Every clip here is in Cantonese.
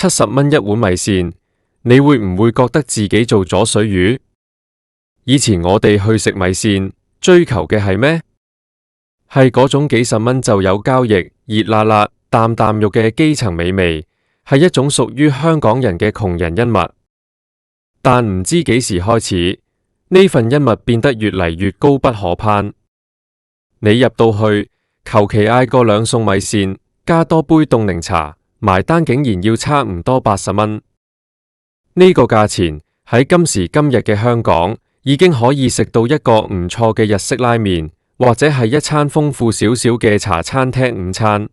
70蚊一碗米線，你會唔會覺得自己做咗水魚？以前我哋去食米線，追求嘅係咩？係嗰種幾十蚊就有膠液、熱辣辣、啖啖肉嘅基層美味，係一種屬於香港人嘅窮人恩物。但唔知幾時開始，呢份恩物變得越嚟越高不可攀。你入到去，求其嗌個兩餸米線，加多杯凍檸茶，埋單竟然要差唔多80蚊。呢個價錢喺今時今日嘅香港，已經可以食到一個唔錯嘅日式拉麵，或者係一餐豐富少少嘅茶餐廳午餐。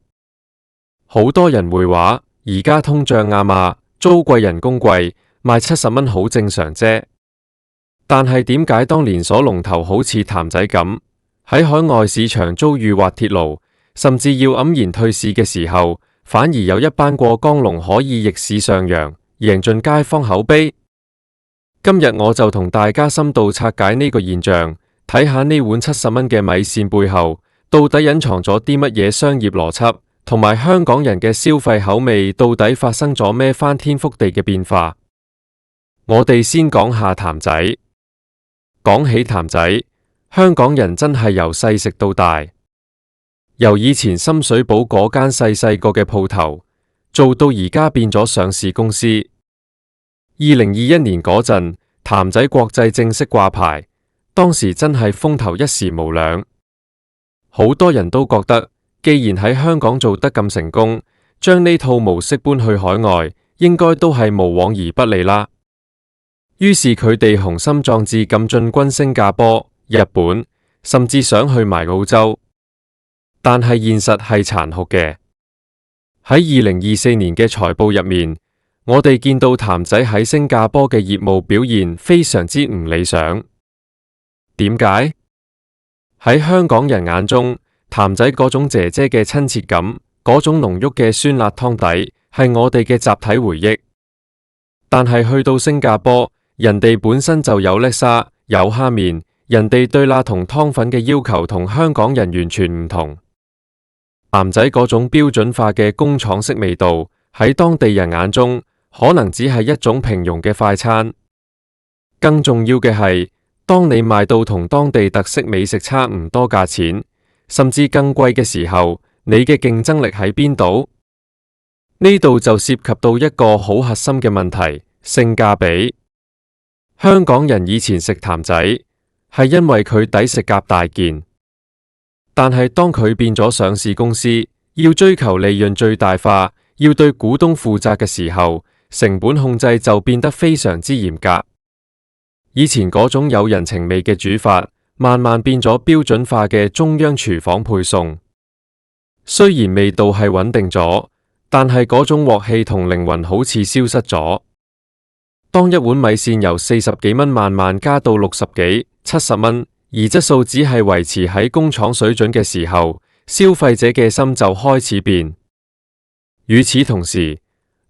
好多人會話，而家通脹啊嘛，租貴人工貴，賣70蚊好正常啫。但係點解當連鎖龍頭好似譚仔咁，喺海外市場遭遇滑鐵盧，甚至要黯然退市嘅時候，反而有一班過江龍可以逆市上揚，贏盡街坊口碑？今日我就同大家深度拆解呢個現象，睇下呢碗70蚊嘅米線背後，到底隱藏咗啲乜嘢商業邏輯，同埋香港人嘅消費口味到底發生咗咩翻天覆地嘅變化。我哋先講下譚仔。講起譚仔，香港人真係由細食到大，由以前深水埗嗰間細個嘅鋪頭，做到而家變咗上市公司。2021年嗰陣，譚仔國際正式掛牌，當時真係風頭一時無兩。好多人都覺得，既然喺香港做得咁成功，將呢套模式搬去海外，應該都係無往而不利啦。於是佢哋雄心壯志咁進軍新加坡、日本，甚至想去埋澳洲。但係現實係殘酷嘅。喺2024年嘅財報入面，我哋見到譚仔喺新加坡嘅業務表現非常之唔理想。點解？喺香港人眼中，譚仔嗰種姐姐嘅親切感，嗰種濃郁嘅酸辣湯底，係我哋嘅集體回憶。但係去到新加坡，人哋本身就有叻沙、有蝦麵，人哋對辣同湯粉嘅要求同香港人完全唔同。譚仔嗰種標準化嘅工廠式味道，喺當地人眼中，可能只係一種平庸嘅快餐。更重要嘅係，當你賣到同當地特色美食差唔多價錢，甚至更貴嘅時候，你嘅競爭力喺邊度？呢度就涉及到一個好核心嘅問題：性價比。香港人以前食譚仔，係因為佢抵食夾大件，但係當佢變咗上市公司，要追求利潤最大化，要對股東負責嘅時候，成本控制就變得非常之嚴格。以前嗰種有人情味嘅煮法，慢慢變咗標準化嘅中央廚房配送。雖然味道係穩定咗，但係嗰種鑊氣同靈魂好似消失咗。當一碗米線由40幾蚊慢慢加到60幾、70蚊，而質素只係維持喺工廠水準嘅時候，消費者嘅心就開始變。與此同時，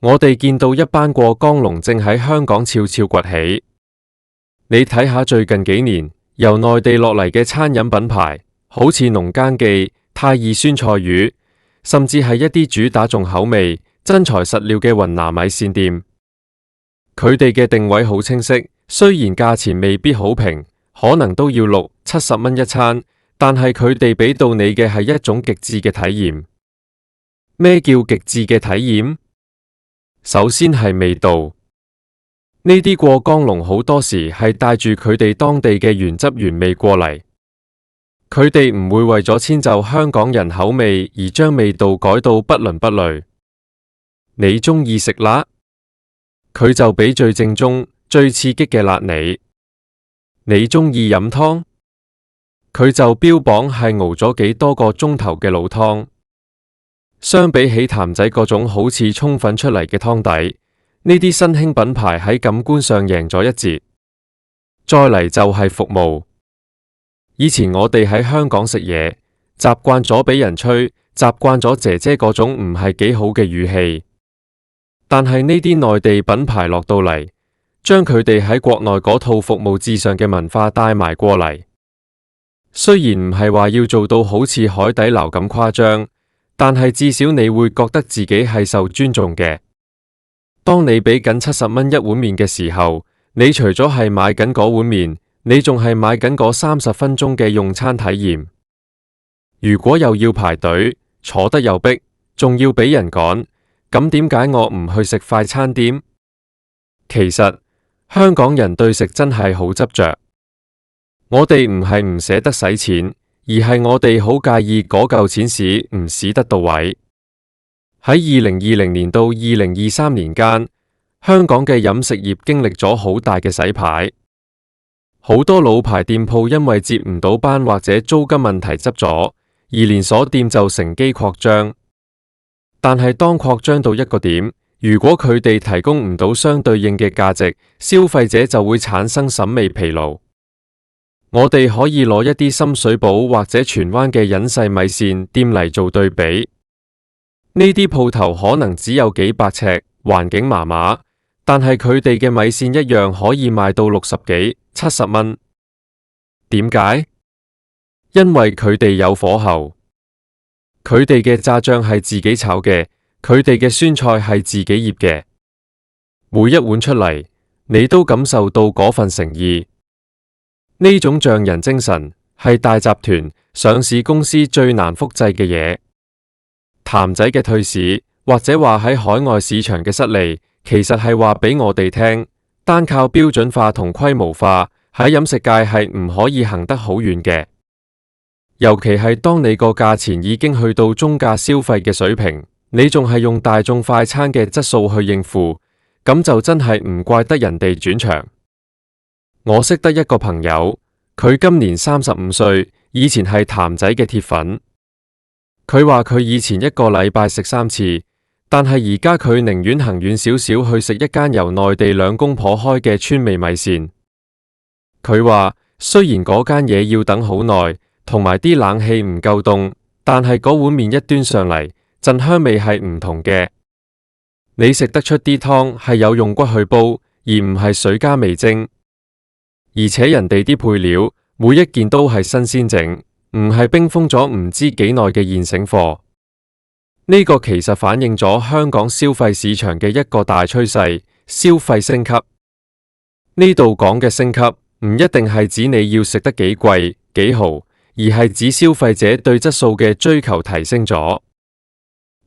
我哋見到一班過江龍正喺香港悄悄崛起。你睇下最近幾年由內地落嚟嘅餐飲品牌，好似農耕記、泰二酸菜魚，甚至係一啲主打重口味、真材實料嘅雲南米線店。佢哋嘅定位好清晰，雖然價錢未必好平，可能都要60、70蚊一餐，但係佢哋俾到你嘅係一種極致嘅體驗。咩叫極致嘅體驗？首先係味道。呢啲過江龍好多時係帶住佢哋當地嘅原汁原味過嚟，佢哋唔會為咗遷就香港人口味而將味道改到不倫不類。你中意食辣，佢就俾最正宗、最刺激嘅辣你。你中意飲湯，佢就標榜係熬咗幾多個鐘頭嘅老湯。相比起譚仔嗰種好似沖粉出嚟嘅湯底，呢啲新興品牌喺感官上贏咗一截。再嚟就係服務。以前我哋喺香港食嘢，習慣咗俾人吹，習慣咗姐姐嗰種唔係幾好嘅語氣。但係呢啲內地品牌落到嚟，將佢哋喺國內嗰套服務至上嘅文化帶埋過嚟。雖然唔係話要做到好似海底撈咁誇張，但係至少你會覺得自己係受尊重嘅。當你俾緊70蚊一碗麵嘅時候，你除咗係買緊嗰碗麵，你仲係買緊嗰30分鐘嘅用餐體驗。如果又要排隊，坐得又逼，仲要俾人趕，咁點解我唔去食快餐店？其實香港人對食真係好執着，我哋唔係唔捨得使錢，而係我哋好介意嗰嚿錢使唔使得到位。喺2020年到2023年間，香港嘅飲食業經歷咗好大嘅洗牌，好多老牌店鋪因為接唔到班或者租金問題執咗，而連鎖店就乘機擴張。但係當擴張到一個點，如果佢哋提供唔到相對應嘅價值，消費者就會產生審美疲勞。我哋可以攞一啲深水埗或者荃灣嘅隱世米線店嚟做對比。呢啲鋪頭可能只有幾百尺，環境麻麻，但係佢哋嘅米線一樣可以賣到60幾、70蚊。點解？因為佢哋有火候，佢哋嘅炸醬係自己炒嘅，佢哋嘅酸菜係自己醃嘅，每一碗出嚟，你都感受到嗰份誠意。呢種匠人精神係大集團、上市公司最難複製嘅嘢。譚仔嘅退市，或者話喺海外市場嘅失利，其實係話俾我哋聽，單靠標準化同規模化喺飲食界係唔可以行得好遠嘅。尤其係當你個價錢已經去到中價消費嘅水平，你仲係用大眾快餐嘅質素去應付，咁就真係唔怪得人哋轉場。我識得一個朋友，佢今年35歲，以前係譚仔嘅鐵粉。佢話佢以前一個禮拜食3次，但係而家佢寧願行遠少少去食一間由內地兩公婆開嘅川味米線。佢話雖然嗰間嘢要等好耐，同埋啲冷氣唔夠凍，但係嗰碗麵一端上嚟，陣香味係唔同嘅。你食得出啲湯係有用骨去煲，而唔係水加味精。而且人哋啲配料每一件都係新鮮整，唔係冰封咗唔知幾耐嘅現成貨。呢個其實反映咗香港消費市場嘅一個大趨勢，消費升級。呢度講嘅升級唔一定係指你要食得幾貴幾豪，而係指消費者對質素嘅追求提升咗。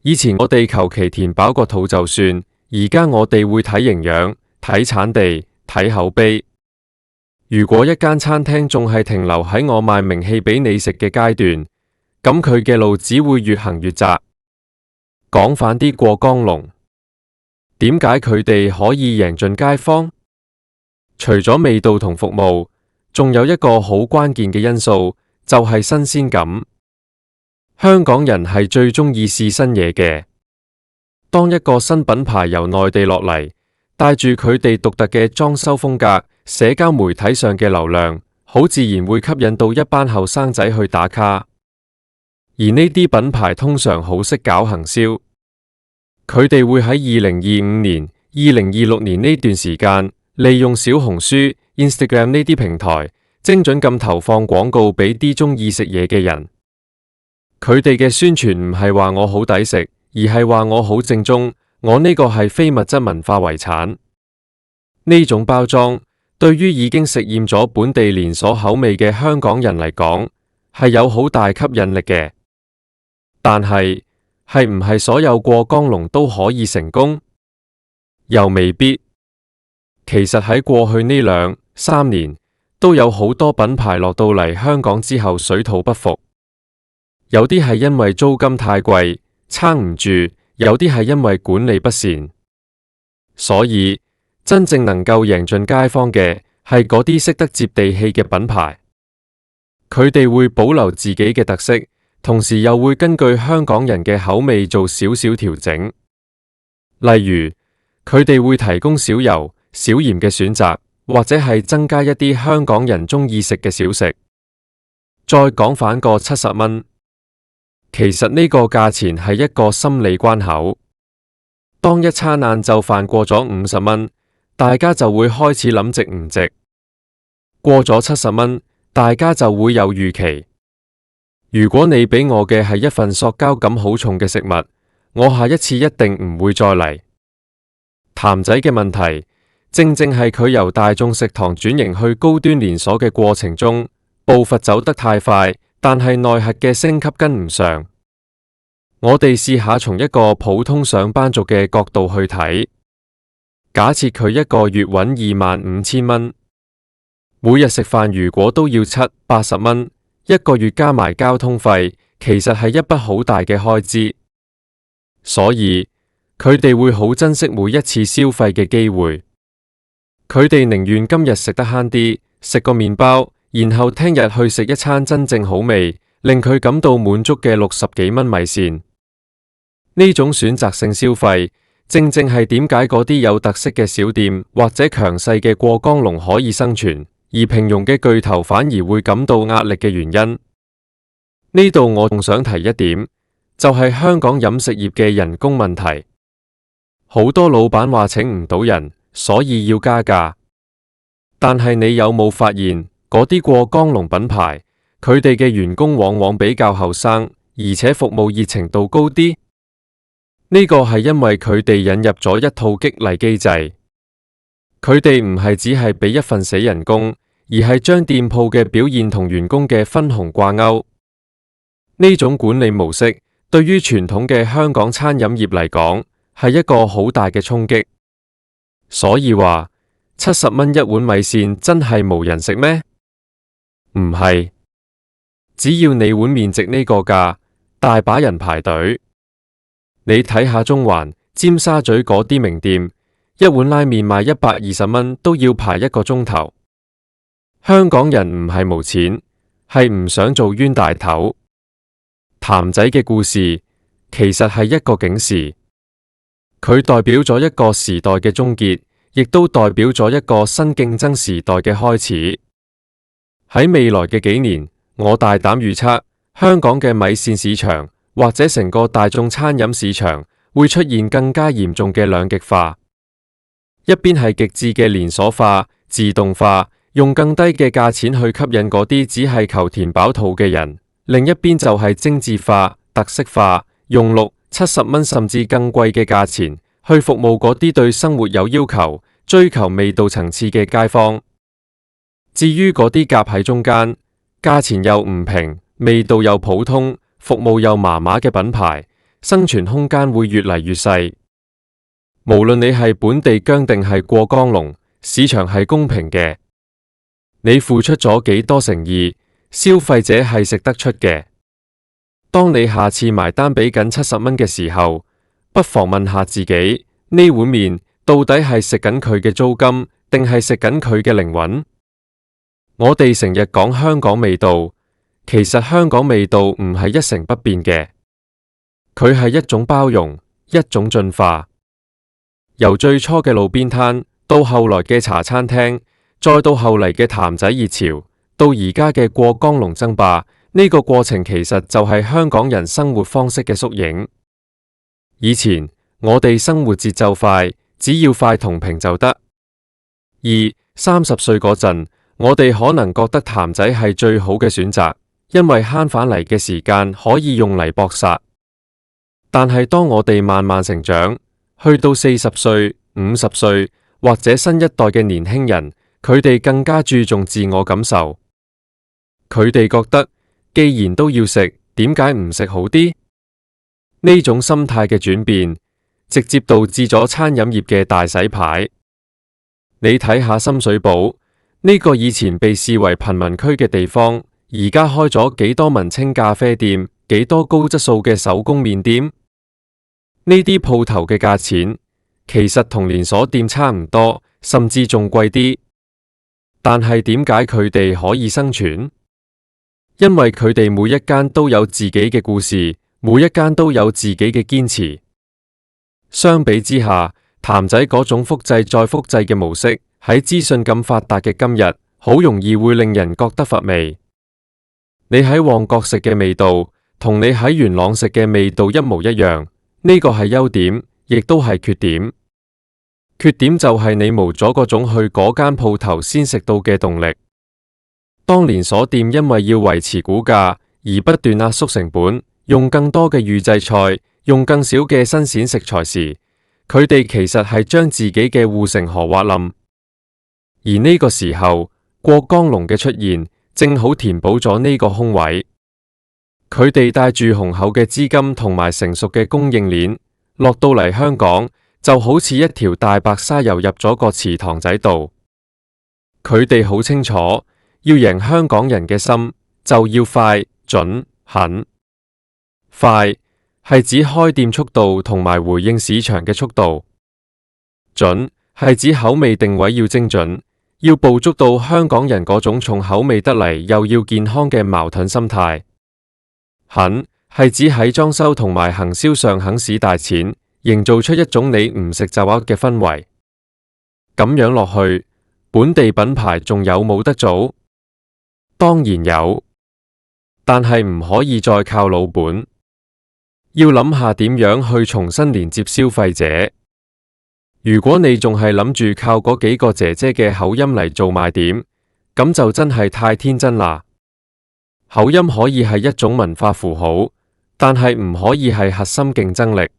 以前我哋求其填飽個肚就算，而家我哋會睇營養、睇產地、睇口碑。如果一間餐廳仲係停留喺我賣名氣俾你食嘅階段，咁佢嘅路只會越行越窄。講反啲過江龍，點解佢哋可以贏盡街坊？除咗味道同服務，仲有一個好關鍵嘅因素，就係新鮮感。香港人係最鍾意試新嘢嘅。當一個新品牌由內地落嚟，帶住佢哋獨特嘅裝修風格，社交媒體上嘅流量，好自然會吸引到一班後生仔去打卡。而呢啲品牌通常好識搞行銷，佢哋會喺2025年、2026年呢段時間，利用小紅書、Instagram 呢啲平台，精準咁投放廣告俾啲鍾意食嘢嘅人。佢哋嘅宣傳唔係話我好抵食，而係話我好正宗，我呢個係非物質文化遺產。呢種包裝對於已經食厭咗本地連鎖口味嘅香港人嚟講，係有好大吸引力嘅。但係唔係所有過江龍都可以成功？又未必。其實喺過去呢2-3年，都有好多品牌落到嚟香港之後水土不服。有啲係因為租金太貴，撐唔住；有啲係因為管理不善。所以真正能夠贏盡街坊嘅，係嗰啲識得接地氣嘅品牌。佢哋會保留自己嘅特色，同時又會根據香港人嘅口味做少少調整。例如，佢哋會提供少油、少鹽嘅選擇，或者係增加一啲香港人鍾意食嘅小食。再講反個70蚊，其實呢個價錢係一個心理關口。當一餐晏晝飯過咗50蚊，大家就會開始諗值唔值。過咗70蚊，大家就會有預期。如果你俾我嘅係一份塑膠感好重嘅食物，我下一次一定唔會再嚟。譚仔嘅問題，正正係佢由大眾食堂轉型去高端連鎖嘅過程中，步伐走得太快，但係內核嘅升級跟唔上。我哋試下從一個普通上班族嘅角度去睇，假設佢一個月搵25,000蚊，每日食飯如果都要70-80蚊，一個月加埋交通費，其實係一筆好大嘅開支。所以佢哋會好珍惜每一次消費嘅機會，佢哋寧願今日食得慳啲，食個麵包，然後聽日去食一餐真正好味，令佢感到滿足嘅60幾蚊米線。呢種選擇性消費，正正係點解嗰啲有特色嘅小店或者強勢嘅過江龍可以生存，而平庸嘅巨頭反而會感到壓力嘅原因。呢度我仲想提一點，就係香港飲食業嘅人工問題。好多老闆話請唔到人，所以要加價。但係你有冇發現，嗰啲過江龍品牌，佢哋嘅員工往往比較後生，而且服務熱情度高啲？呢個係因為佢哋引入咗一套激勵機制，佢哋唔係只係俾一份死人工，而係將店鋪嘅表現同員工嘅分紅掛鈎。呢種管理模式對於傳統嘅香港餐飲業嚟講係一個好大嘅衝擊。所以話70蚊一碗米線真係無人食咩？唔係，只要你碗麵值呢個價，大把人排隊。你睇下中環、尖沙咀嗰啲名店，一碗拉麵賣120蚊都要排1個鐘頭。香港人唔係冇錢，係唔想做冤大頭。譚仔嘅故事其實係一個警示，佢代表咗一個時代嘅終結，亦都代表咗一個新競爭時代嘅開始。喺未來嘅幾年，我大膽預測，香港嘅米線市場或者成個大眾餐飲市場會出現更加嚴重嘅兩極化，一邊係極致嘅連鎖化、自動化，用更低嘅價錢去吸引嗰啲只係求填飽肚嘅人；另一邊就係精緻化、特色化，用60-70蚊甚至更貴嘅價錢去服務嗰啲對生活有要求、追求味道層次嘅街坊。至於嗰啲夾喺中間，價錢又唔平、味道又普通、服務又麻麻嘅品牌，生存空間會越嚟越細。無論你係本地薑定係過江龍，市場係公平嘅。你付出咗幾多誠意，消費者係食得出嘅。當你下次埋單俾緊70蚊嘅時候，不妨問下自己，呢碗麵到底係食緊佢嘅租金，定係食緊佢嘅靈魂？我哋成日講香港味道，其實香港味道唔係一成不變嘅，佢係一種包容，一種進化。由最初嘅路邊攤，到後來嘅茶餐廳，再到後嚟嘅譚仔熱潮，到而家嘅過江龍爭霸，呢個過程其實就係香港人生活方式嘅縮影。以前我哋生活節奏快，只要快同平就得。30歲嗰陣，我哋可能覺得譚仔係最好嘅選擇，因為慳返嚟嘅時間可以用嚟搏殺。但係當我哋慢慢成長，去到40歲、50歲或者新一代嘅年輕人，佢哋更加注重自我感受。佢哋覺得既然都要食，點解唔食好啲？呢種心態嘅轉變，直接導致咗餐飲業嘅大洗牌。你睇下深水埗呢個以前被視為貧民區嘅地方，而家開咗幾多文青咖啡店，幾多高質素嘅手工麵店？呢啲鋪頭嘅價錢其實同連鎖店差唔多，甚至仲貴啲。但係點解佢哋可以生存？因為佢哋每一間都有自己嘅故事，每一間都有自己嘅堅持。相比之下，譚仔嗰種複製再複製嘅模式，喺資訊咁發達嘅今日，好容易會令人覺得乏味。你喺旺角食嘅味道，同你喺元朗食嘅味道一模一樣，呢個係優點，亦都係缺點。缺點就係你冇咗嗰種去嗰間鋪頭先食到嘅動力。當連鎖店因為要維持股價而不斷壓縮成本，用更多嘅預製菜，用更少嘅新鮮食材時，佢哋其實係將自己嘅護城河挖冧。而呢個時候，過江龍嘅出現，正好填補咗呢個空位。佢哋帶住雄厚嘅資金同埋成熟嘅供應鏈，落到嚟香港，就好似一條大白鯊游入咗個池塘仔度。佢哋好清楚，要贏香港人嘅心，就要快、準、狠。快係指開店速度同埋回應市場嘅速度，準係指口味定位要精準，要捕捉到香港人嗰種重口味得嚟又要健康嘅矛盾心態。狠係指喺裝修同埋行銷上肯使大錢，營造出一種你唔食就噏嘅氛圍。咁樣落去，本地品牌仲有冇得做？當然有，但係唔可以再靠老本，要諗下點樣去重新連接消費者。如果你仲係諗住靠嗰幾個姐姐嘅口音嚟做賣點，咁就真係太天真啦。口音可以係一種文化符號，但係唔可以係核心競爭力。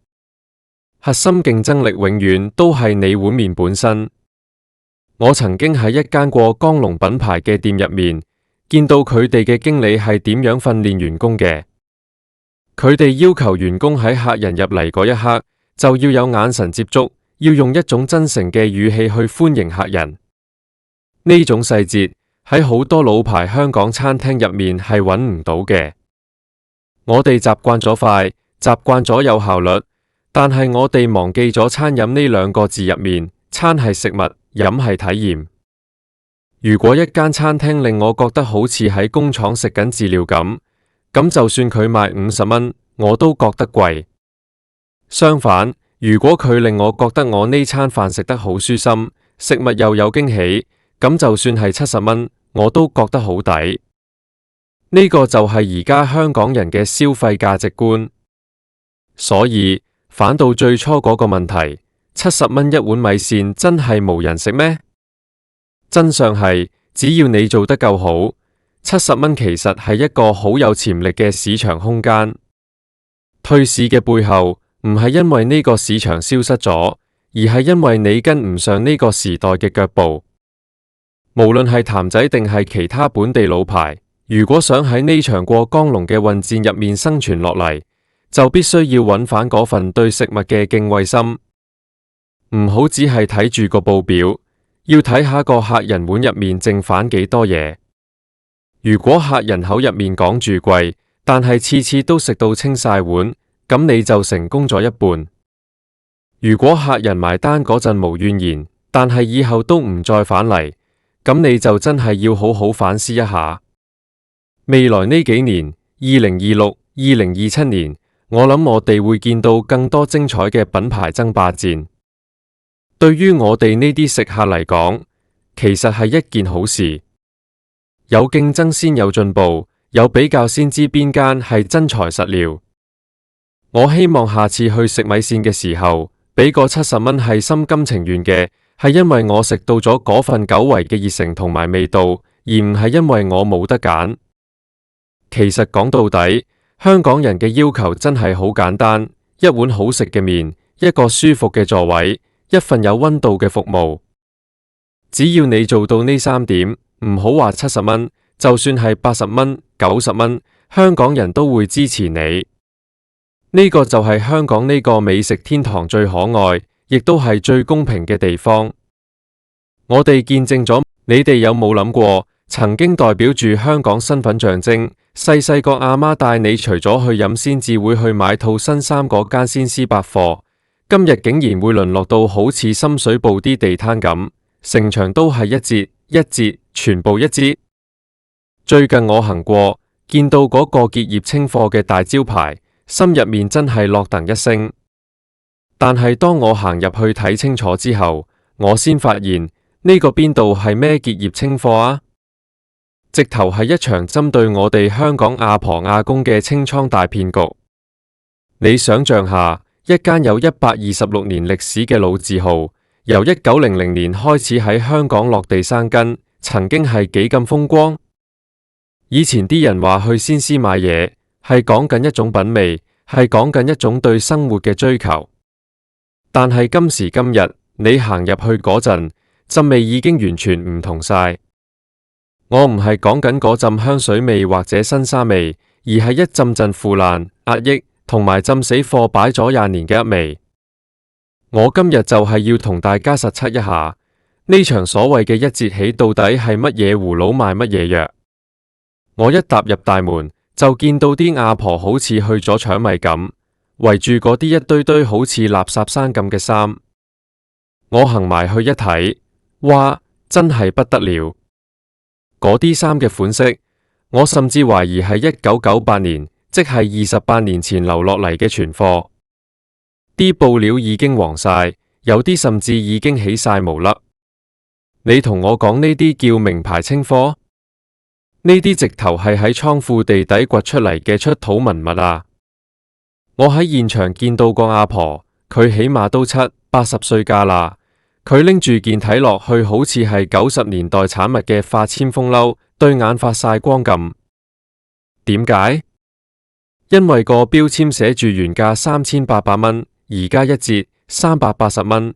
核心競爭力永遠都係你碗麵本身。我曾經喺一間過江龍品牌嘅店入面，見到佢哋嘅經理係點樣訓練員工嘅。佢哋要求員工喺客人入嚟嗰一刻，就要有眼神接觸，要用一種真誠嘅語氣去歡迎客人。呢種細節喺好多老牌香港餐廳入面係揾唔到嘅。我哋習慣咗快，習慣咗有效率，但係我哋忘記咗餐飲呢兩個字入面，餐係食物，飲係體驗。如果一間餐廳令我覺得好似喺工廠食緊飼料咁就算佢賣50蚊，我都覺得貴。相反，如果佢令我覺得我呢餐飯食得好舒心，食物又有驚喜，咁就算係70蚊，我都覺得好抵。呢個就係而家香港人嘅消費價值觀。所以反到最初嗰個問題，70蚊一碗米線真係無人食咩？真相係，只要你做得夠好，70蚊其實係一個好有潛力嘅市場空間。退市嘅背後，唔係因為呢個市場消失咗，而係因為你跟唔上呢個時代嘅腳步。無論係譚仔定係其他本地老牌，如果想喺呢場過江龍嘅混戰入面生存落嚟，就必須要揾返嗰份對食物嘅敬畏心。唔好只係睇住個報表，要睇下個客人碗入面剩返幾多嘢。如果客人口入面講住貴，但係次次都食到清晒碗，咁你就成功咗一半。如果客人埋單嗰陣無怨言，但係以後都唔再返嚟，咁你就真係要好好反思一下。未來呢幾年，2026、2027年，我諗我哋會見到更多精彩嘅品牌爭霸戰。對於我哋呢啲食客嚟講，其實係一件好事。有競爭先有進步，有比較先知邊間係真材實料。我希望下次去食米線嘅時候，俾個70蚊係心甘情願嘅，係因為我食到咗嗰份久違嘅熱誠同埋味道，而唔係因為我冇得揀。其實講到底，香港人嘅要求真係好簡單，一碗好食嘅麵，一個舒服嘅座位，一份有溫度嘅服務。只要你做到呢3點，唔好話70蚊，就算係80蚊、90蚊，香港人都會支持你。呢個就係香港呢個美食天堂最可愛，亦都係最公平嘅地方。我哋見證咗，你哋有冇諗過，曾經代表住香港身份象徵，細細個阿媽帶你除咗去飲先至會去買套新衫嗰間先施百貨，今日竟然會淪落到好似深水埗啲地攤咁，成場都係一折一折，全部一折。最近我行過，見到嗰個結業清貨嘅大招牌，心入面真係落噔一聲。但係當我行入去睇清楚之後，我先發現呢個邊度係咩結業清貨啊？直頭係一場針對我哋香港阿婆阿公嘅清倉大騙局。你想象下，一間有126年歷史嘅老字號，由1900年開始喺香港落地生根，曾經係幾咁風光。以前啲人話去先施買嘢，係講緊一種品味，係講緊一種對生活嘅追求。但係今時今日，你行入去嗰陣，陣味已經完全唔同晒。我唔係講緊嗰陣香水味或者新衫味，而係一陣陣腐爛、壓抑同埋浸死貨擺咗20年嘅一味。我今日就係要同大家實測一下，呢場所謂嘅一節起到底係乜嘢葫蘆賣乜嘢藥。我一踏入大門，就見到啲阿婆好似去咗搶米咁，圍住嗰啲一堆堆好似垃圾山咁嘅衫。我行埋去一睇，哇，真係不得了！嗰啲衫嘅款式，我甚至懷疑係1998年，即係28年前留落嚟嘅存貨。啲布料已經黃晒，有啲甚至已經起晒毛粒。你同我講呢啲叫名牌清貨？呢啲直頭係喺倉庫地底掘出嚟嘅出土文物啊！我喺現場見到個阿婆，佢起碼都70、80歲架啦。佢拎住件睇落去好似係90年代產物嘅化纖風褸，對眼發晒光咁。點解？因為個標籤寫住原價3800蚊，而家一折380蚊。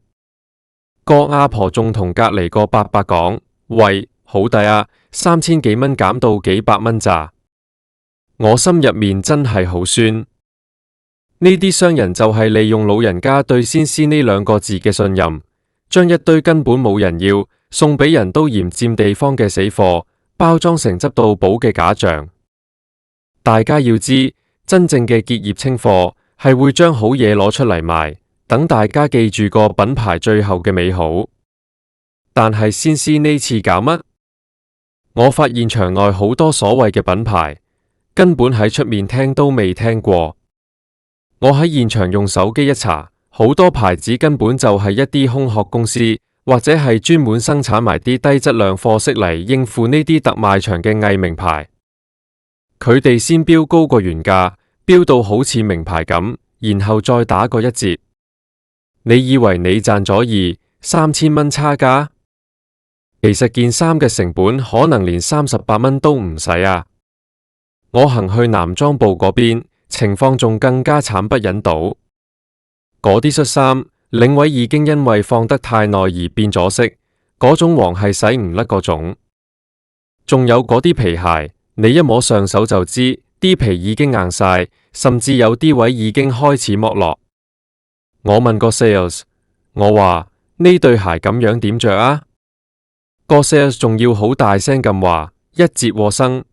個阿婆仲同隔籬個伯伯講：喂，好抵啊，3000幾蚊減到幾百蚊咋？我心入面真係好酸。呢啲商人就係利用老人家對先師呢2個字嘅信任，將一堆根本冇人要，送俾人都嫌佔地方嘅死貨，包裝成執到寶嘅假象。大家要知，真正嘅結業清貨係會將好嘢攞出嚟賣，等大家記住個品牌最後嘅美好。但係先師呢次搞乜？我發現場內好多所謂嘅品牌，根本喺出面聽都未聽過。我喺現場用手機一查，好多牌子根本就係一啲空殼公司，或者係專門生產埋啲低質量貨色嚟應付呢啲特賣場嘅偽名牌。佢哋先標高過原價，標到好似名牌咁，然後再打個一折。你以為你賺咗3000蚊差價？其實件衫嘅成本可能連38蚊都唔使啊！我行去男裝部嗰邊，情況仲更加慘不忍睹。嗰啲恤衫領位已經因為放得太耐而變咗色，嗰種黃係洗唔甩嗰種。仲有嗰啲皮鞋，你一摸上手就知啲皮已經硬晒，甚至有啲位已經開始剝落。我問個 sales， 我話呢對鞋咁樣點着啊？個 sales 仲要好大聲咁話一折喎生。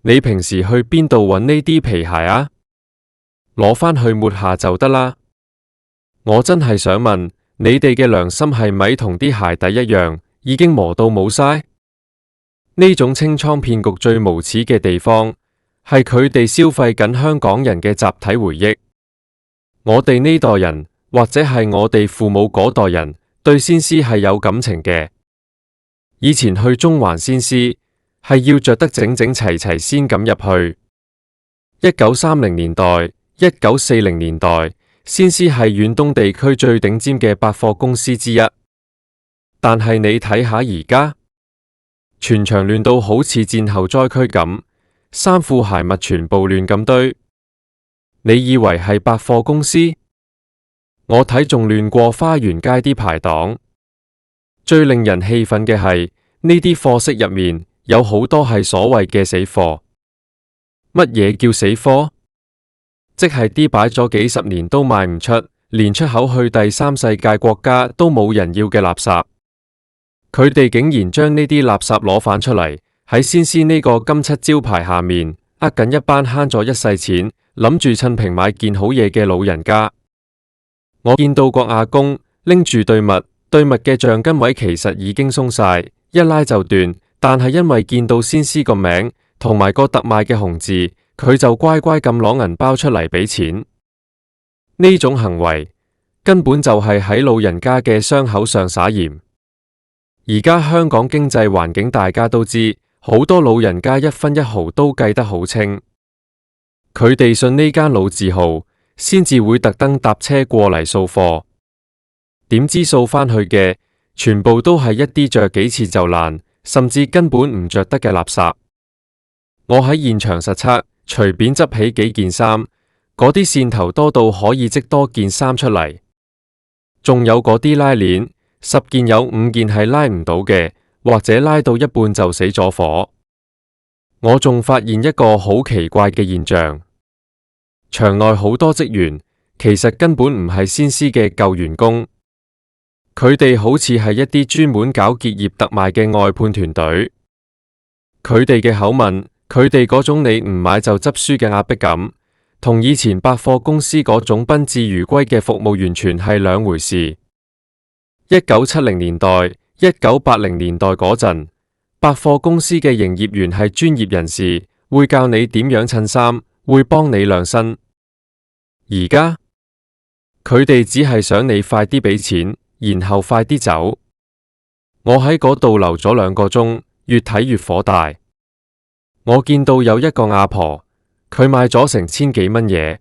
你平時去邊度揾呢啲皮鞋啊？攞返去抹下就得啦。我真係想問，你哋嘅良心係咪同啲鞋底一樣，已經磨到冇晒？呢種清倉騙局最無恥嘅地方，係佢哋消費緊香港人嘅集體回憶。我哋呢代人，或者係我哋父母嗰代人，對先師係有感情嘅。以前去中環先師，係要着得整整齊齊先敢入去。1930年代、1940年代，先師係遠東地區最頂尖嘅百貨公司之一。但係你睇下而家，全場亂到好似戰後災區咁，衫褲鞋襪全部亂咁堆。你以為係百貨公司？我睇仲亂過花園街啲排檔。最令人氣憤嘅係，呢啲貨色入面有好多係所謂嘅死貨。乜嘢叫死貨？即係啲擺咗幾十年都賣唔出，連出口去第三世界國家都冇人要嘅垃圾。佢哋竟然將呢啲垃圾攞返出嚟，喺先師呢個金漆招牌下面，呃緊一班慳咗一世錢，諗住趁平買件好嘢嘅老人家。我見到個阿公拎住對襪，對襪嘅橡筋位其實已經鬆晒，一拉就斷，但係因為見到先師個名同埋個特賣嘅紅字，佢就乖乖咁攞銀包出嚟俾錢。呢種行為根本就係喺老人家嘅傷口上撒鹽。而家香港經濟環境大家都知，好多老人家一分一毫都計得好清。佢哋信呢間老字號，先至會特登搭車過嚟掃貨。點知掃返去嘅全部都係一啲着幾次就爛，甚至根本唔着得嘅垃圾。我喺現場實測，隨便執起幾件衫，嗰啲線頭多到可以織多件衫出嚟。仲有嗰啲拉鏈，10件有5件係拉唔到嘅，或者拉到一半就死咗火。我仲發現一個好奇怪嘅現象，場內好多職員其實根本唔係先施嘅舊員工，佢哋好似係一啲專門搞結業特賣嘅外判團隊。佢哋嘅口吻，佢哋嗰種你唔買就執輸嘅壓迫感，同以前百貨公司嗰種賓至如歸嘅服務完全係兩回事。1970年代、1980年代嗰陣，百貨公司嘅營業員係專業人士，會教你點樣襯衫，會幫你量身。而家佢哋只係想你快啲俾錢，然後快啲走。我喺嗰度留咗2個鐘，越睇越火大。我見到有一個阿婆，佢買咗成1000幾蚊嘢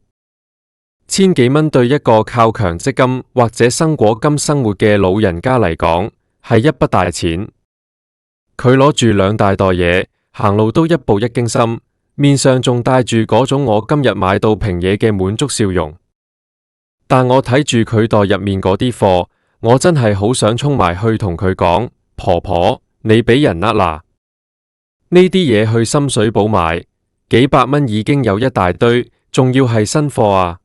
，1000幾蚊對一個靠強積金或者生果金生活嘅老人家嚟講係一筆大錢。佢攞住2大袋嘢，行路都一步一驚心，面上仲帶住嗰種我今日買到平嘢嘅滿足笑容。但我睇住佢袋入面嗰啲貨，我真係好想衝埋去同佢講：婆婆，你俾人呃啦！呢啲嘢去深水埗買，幾百蚊已經有一大堆，仲要係新貨啊！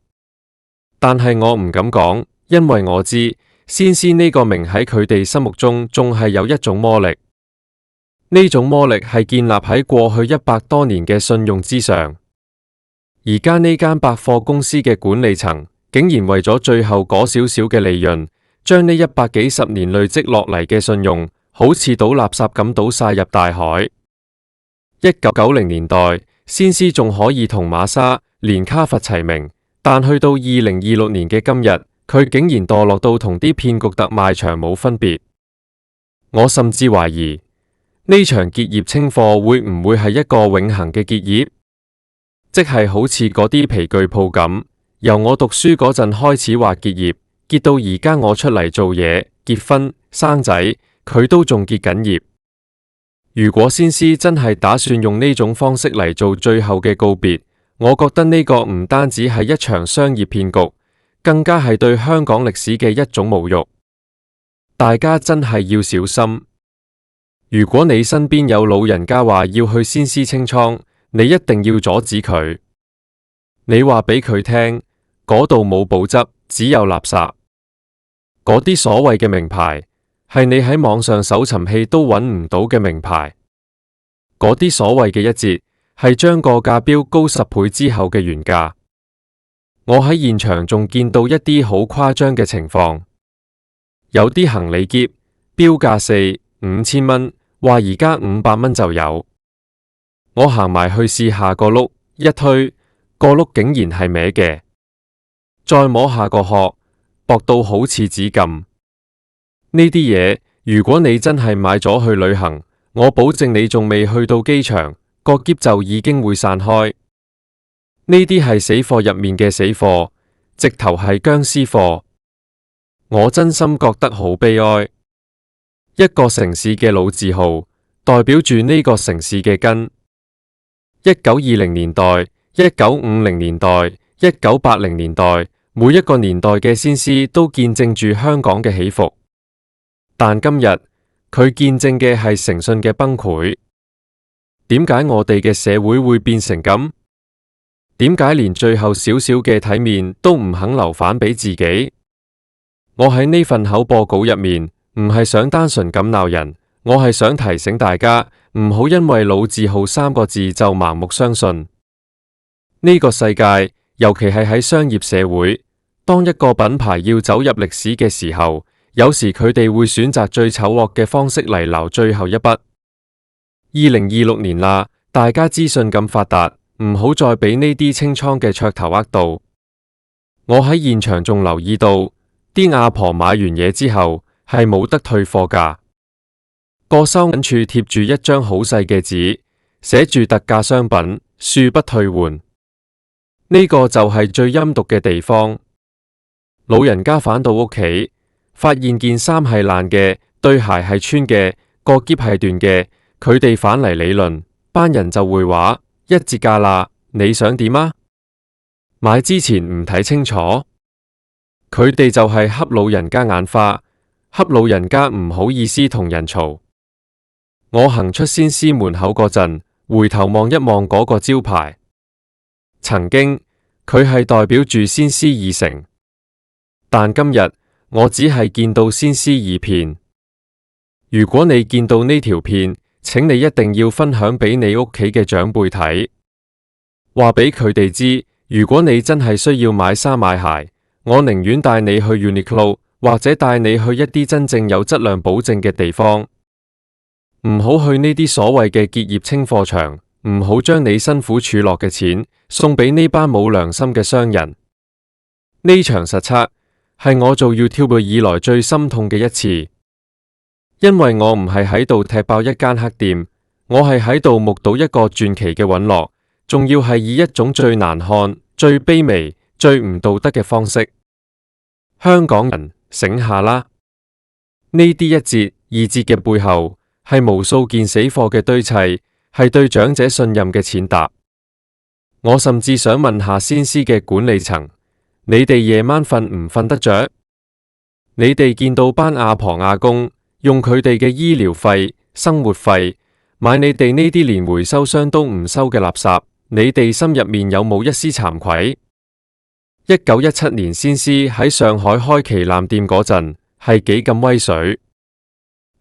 但係我唔敢講，因為我知先施呢個名喺佢哋心目中仲係有一種魔力。呢種魔力係建立喺過去100多年嘅信用之上。而家呢間百貨公司嘅管理層竟然為咗最後嗰少少嘅利潤，將呢100幾十年累積落嚟嘅信用，好似倒垃圾咁倒晒入大海。1990年代，先施仲可以同瑪莎、連卡佛齊名，但去到2026年嘅今日，佢竟然墮落到同啲騙局特賣場冇分別。我甚至懷疑呢場結業清貨會唔會係一個永恆嘅結業，即係好似嗰啲皮具鋪咁，由我讀書嗰陣開始話結業，結到而家我出嚟做嘢、結婚、生仔，佢都仲結緊業。如果先施真係打算用呢種方式嚟做最後嘅告別，我覺得呢個唔單止係一場商業騙局，更加係對香港歷史嘅一種侮辱。大家真係要小心。如果你身邊有老人家話要去先施清倉，你一定要阻止佢。你話俾佢聽，嗰度冇保質，只有垃圾。嗰啲所謂嘅名牌，係你喺網上搜尋器都揾唔到嘅名牌。嗰啲所謂嘅一折，係將個價標高10倍之後嘅原價。我喺現場仲見到一啲好誇張嘅情況，有啲行李篋標價4、5千蚊。話而家500蚊就有，我行埋去試下個碌，一推個碌竟然係歪嘅，再摸下個殼，薄到好似紙巾。呢啲嘢如果你真係買咗去旅行，我保證你仲未去到機場，個篋就已經會散開。呢啲係死貨入面嘅死貨，直頭係僵屍貨。我真心覺得好悲哀。一個城市嘅老字號，代表住呢個城市嘅根。1920年代、1950年代、1980年代，每一個年代嘅先施都見證住香港嘅起伏。但今日佢見證嘅係誠信嘅崩潰。點解我哋嘅社會會變成咁？點解連最後少少嘅體面都唔肯留返俾自己？我喺呢份口播稿入面，唔係想單純咁鬧人，我係想提醒大家唔好因為老字號3個字就盲目相信。呢個世界，尤其係喺商業社會，當一個品牌要走入歷史嘅時候，有時佢哋會選擇最醜惡嘅方式嚟留最後一筆。2026年啦，大家資訊咁發達，唔好再俾呢啲清倉嘅噱頭呃到。我喺現場仲留意到，啲阿婆買完嘢之後，係冇得退貨㗎。個收銀處貼住一張好細嘅紙，寫住特價商品，恕不退換。呢個就係最陰毒嘅地方。老人家返到屋企，發現件衫係爛嘅，對鞋係穿嘅，個篋係斷嘅，佢哋返嚟理論，班人就會話一折價啦，你想點啊？買之前唔睇清楚。佢哋就係恰老人家眼花，恰老人家唔好意思同人嘈。我行出先施門口嗰陣，回頭望一望嗰個招牌，曾經佢係代表住先施二城，但今日我只係見到先施二片。如果你見到呢條片，請你一定要分享俾你屋企嘅長輩睇，話俾佢哋知。如果你真係需要買衫買鞋，我寧願帶你去 Uniqlo， 或者帶你去一啲真正有質量保證嘅地方，唔好去呢啲所謂嘅結業清貨場，唔好將你辛苦儲落嘅錢送俾呢班冇良心嘅商人。呢場實測係我做 YouTube 以來最心痛嘅一次，因為我唔係喺度踢爆一間黑店，我係喺度目睹一個傳奇嘅隕落，仲要係以一種最難看、最卑微、最唔道德嘅方式。香港人醒下啦！呢啲一節、二節嘅背後，係無數件死貨嘅堆砌，係對長者信任嘅踐踏。我甚至想問下先施嘅管理層，你哋夜晚瞓唔瞓得着？你哋見到班阿婆阿公用佢哋嘅醫療費、生活費買你哋呢啲連回收商都唔收嘅垃圾，你哋心入面有冇一絲慚愧？1917年先施喺上海開旗艦店嗰陣係幾咁威水，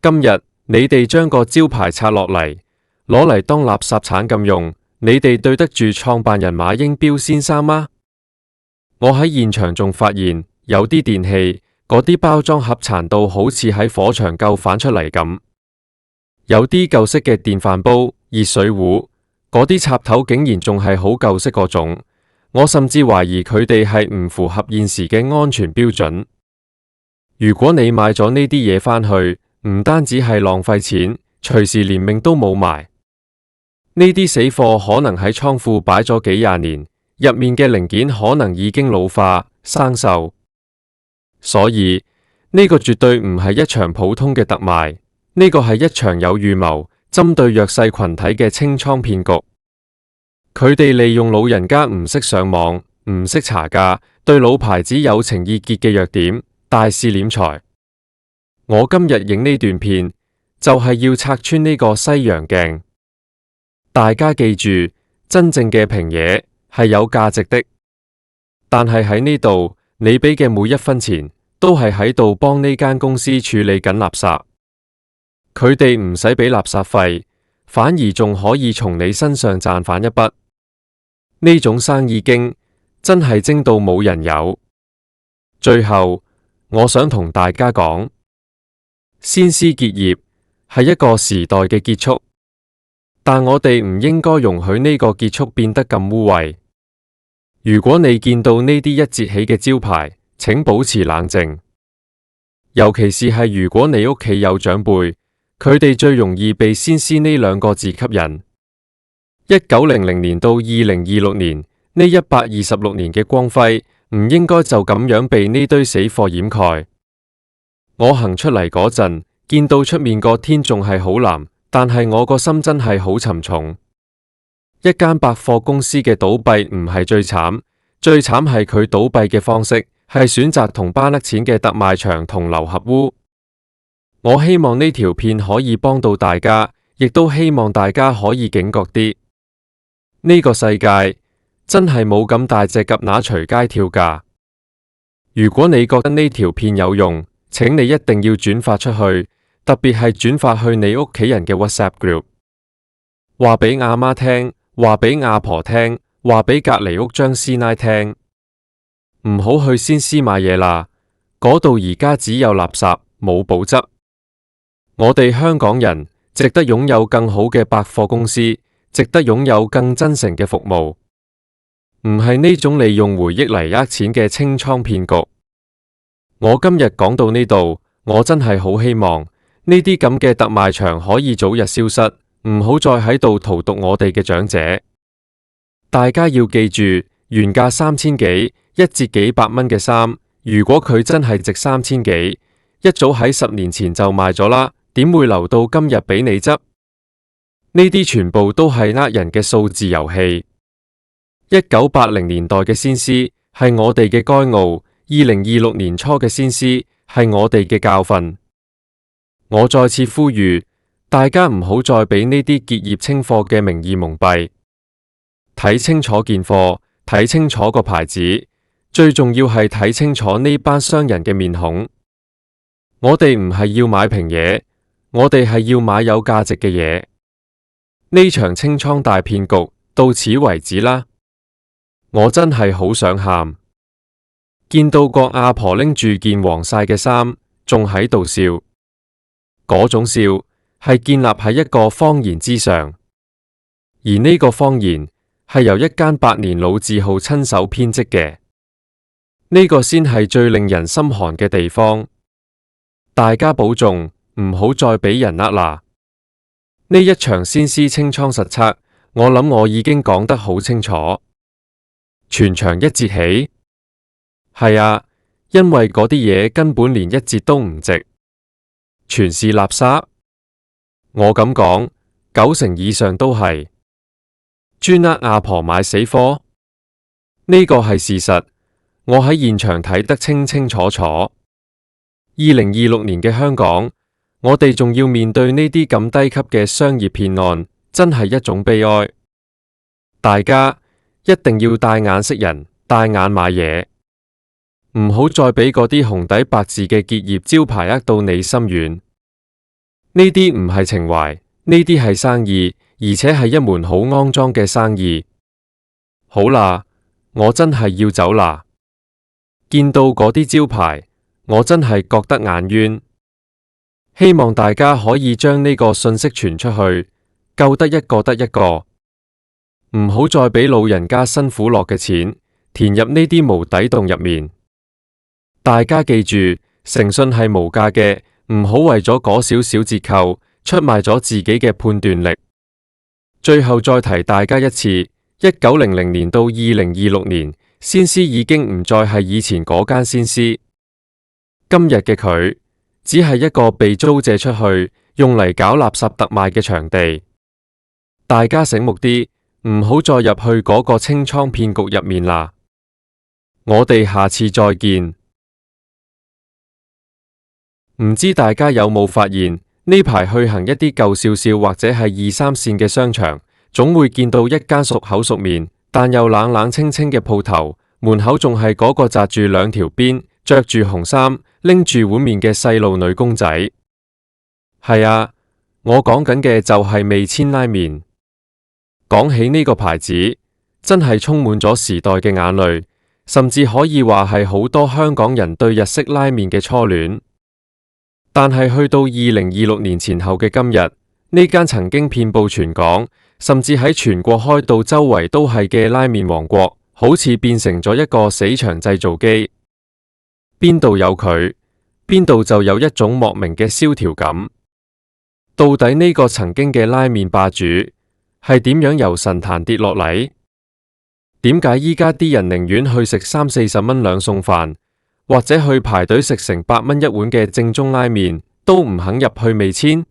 今日你哋將個招牌拆落嚟，攞嚟當垃圾鏟咁用，你哋對得住創辦人馬英彪先生嗎？我喺現場仲發現有啲電器嗰啲包裝盒殘到好似喺火場救返出嚟咁，有啲舊式嘅電飯煲、熱水壺，嗰啲插頭竟然仲係好舊式嗰種。我甚至懷疑佢哋係唔符合現時嘅安全標準。如果你買咗呢啲嘢返去，唔單止係浪費錢，隨時連命都冇埋。呢啲死貨可能喺倉庫擺咗幾廿年，入面嘅零件可能已經老化生鏽。所以呢個絕對唔係一場普通嘅特賣，呢個係一場有預謀、針對弱勢群體嘅清倉騙局。佢哋利用老人家唔識上網、唔識查價，對老牌子有情意結嘅弱點，大肆斂財。我今日影呢段片，就係要拆穿呢個西洋鏡。大家記住，真正嘅平嘢係有價值的，但係喺呢度，你俾嘅每一分錢，都係喺度幫呢間公司處理緊垃圾。佢哋唔使俾垃圾費，反而仲可以從你身上賺返一筆。呢種生意經真係精到冇人有。最後，我想同大家講，先施結業係一個時代嘅結束，但我哋唔應該容許呢個結束變得咁污穢。如果你見到呢啲一截起嘅招牌，請保持冷靜，尤其是係如果你屋企有長輩，佢哋最容易被先施呢兩個字吸引。1900年到2026年呢126年嘅光輝，唔應該就咁樣被呢堆死貨掩蓋。我行出嚟嗰陣，見到出面個天仲係好藍，但係我個心真係好沉重。一間百貨公司嘅倒閉唔係最慘，最慘係佢倒閉嘅方式係選擇同巴甩錢嘅特賣場同流合污。我希望呢條片可以幫到大家，亦都希望大家可以警覺啲。呢個世界真係冇咁大隻蛤乸隨街跳價。如果你覺得呢條片有用，請你一定要轉發出去，特別係轉發去你屋企人嘅 WhatsApp group， 話俾阿媽聽，話俾阿婆聽，話俾隔籬屋張師奶聽。唔好去先施買嘢啦，嗰度而家只有垃圾，冇保質。我哋香港人值得擁有更好嘅百貨公司，值得擁有更真誠嘅服務，唔係呢種利用回憶嚟呃錢嘅清倉騙局。我今日講到呢度，我真係好希望呢啲咁嘅特賣場可以早日消失，唔好再喺度荼毒我哋嘅長者。大家要記住，原價3000幾，一折幾百蚊嘅衫，如果佢真係值3000幾，一早喺10年前就賣咗啦，點會留到今日俾你執？呢啲全部都係呃人嘅數字遊戲。1980年代嘅先施係我哋嘅驕傲2026年初嘅先師係我哋嘅教訓。我再次呼籲大家唔好再俾呢啲結業清貨嘅名義蒙蔽，睇清楚件貨，睇清楚個牌子，最重要係睇清楚呢班商人嘅面孔。我哋唔係要買平嘢，我哋係要買有價值嘅嘢。呢場清倉大騙局到此為止啦！我真係好想喊，見到個阿婆拎住件黃晒嘅衫，仲喺度笑，嗰種笑係建立喺一個謊言之上，而呢個謊言係由一間百年老字號親手編織嘅，呢個先係最令人心寒嘅地方。大家保重，唔好再俾人呃啦！呢一場先師清倉實測，我諗我已經講得好清楚。全場一折起，係啊，因為嗰啲嘢根本連一折都唔值，全是垃圾。我咁講，90%以上都係專呃阿婆買死貨，呢個係事實。我喺現場睇得清清楚楚。2026年嘅香港，我哋仲要面對呢啲咁低級嘅商業騙案，真係一種悲哀。大家一定要帶眼識人，帶眼買嘢，唔好再俾嗰啲紅底白字嘅結業招牌呃到你心軟。呢啲唔係情懷，呢啲係生意，而且係一門好骯髒嘅生意。好啦，我真係要走啦。見到嗰啲招牌，我真係覺得眼冤。希望大家可以將呢個信息傳出去，救得一個得一個。唔好再俾老人家辛苦落嘅錢填入呢啲無底洞入面。大家記住，誠信係無價嘅，唔好為咗嗰少少折扣出賣咗自己嘅判斷力。最後再提大家一次，1900年到2026年，先師已經唔再係以前嗰間先師。今日嘅佢只係一個被租借出去用嚟搞垃圾特賣嘅場地。大家醒目啲，唔好再入去嗰個清倉騙局入面啦。我哋下次再見。唔知大家有冇發現，呢排去行一啲舊少少或者係2、3線嘅商場，總會見到一間熟口熟面但又冷冷清清嘅鋪頭，門口仲係嗰個紮住兩條辮、着住紅衫、拎住碗麵嘅細路女公仔。係啊，我講緊嘅就係味千拉麵。講起呢個牌子，真係充滿咗時代嘅眼淚，甚至可以話係好多香港人對日式拉麵嘅初戀。但係去到2026年前後嘅今日，呢間曾經遍佈全港，甚至喺全國開到周圍都係嘅拉麵王國，好似變成咗一個死場製造機。邊度有佢，邊度就有一種莫名嘅蕭條感。到底呢個曾經嘅拉麵霸主係點樣由神壇跌落嚟？點解依家啲人寧願去食30、40蚊兩餸飯，或者去排隊食成8蚊一碗嘅正宗拉麵，都唔肯入去味千？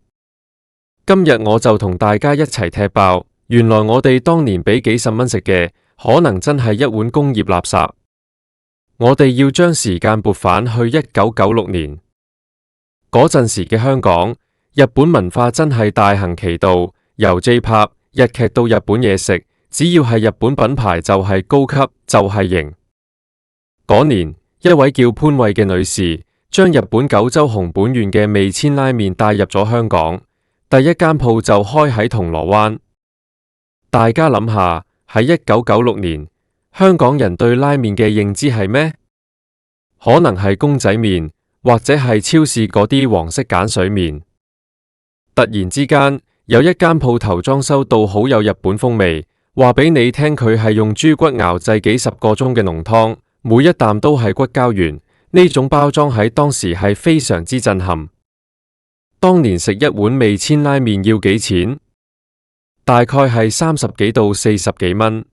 今日我就同大家一齊踢爆，原來我哋當年俾幾十蚊食嘅，可能真係一碗工業垃圾。我哋要將時間撥返去1996年，嗰陣時嘅香港，日本文化真係大行其道，由 J-pop、日劇到日本嘢食，只要係日本品牌就係高級，就係型。嗰年，一位叫潘慧嘅女士，將日本九州熊本縣嘅味千拉麵帶入咗香港，第一間鋪就開喺銅鑼灣。大家諗下，喺1996年，香港人對拉麵嘅認知係咩？可能係公仔麵，或者係超市嗰啲黃色鹼水麵。突然之間，有一間鋪頭裝修到好有日本風味，話俾你聽佢係用豬骨熬製幾十個鐘嘅濃湯，每一啖都係骨膠原。呢種包裝喺當時係非常之震撼。當年食一碗味千拉麵要幾錢？大概係30幾到40幾蚊。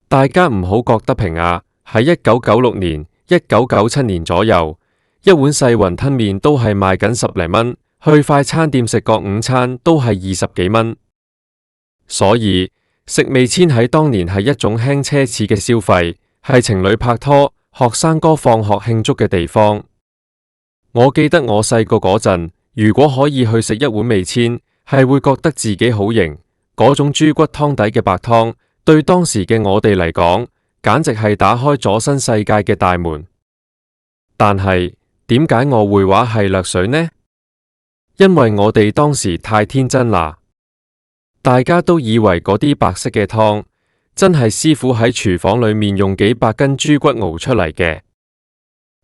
大家唔好覺得平啊！喺1996年、1997年左右，一碗細雲吞麵都係賣緊10零蚊，去快餐店食個午餐都係20幾蚊。所以食味千喺當年係一種輕奢侈嘅消費，係情侶拍拖學生哥放學慶祝嘅地方。我記得我細個嗰陣，如果可以去食一碗味千，係會覺得自己好型。嗰種豬骨湯底嘅白湯，對當時嘅我哋嚟講，簡直係打開咗新世界嘅大門。但係點解我會話係掠水呢？因為我哋當時太天真啦，大家都以為嗰啲白色嘅湯真係師傅喺廚房裏面用幾百斤豬骨熬出嚟嘅。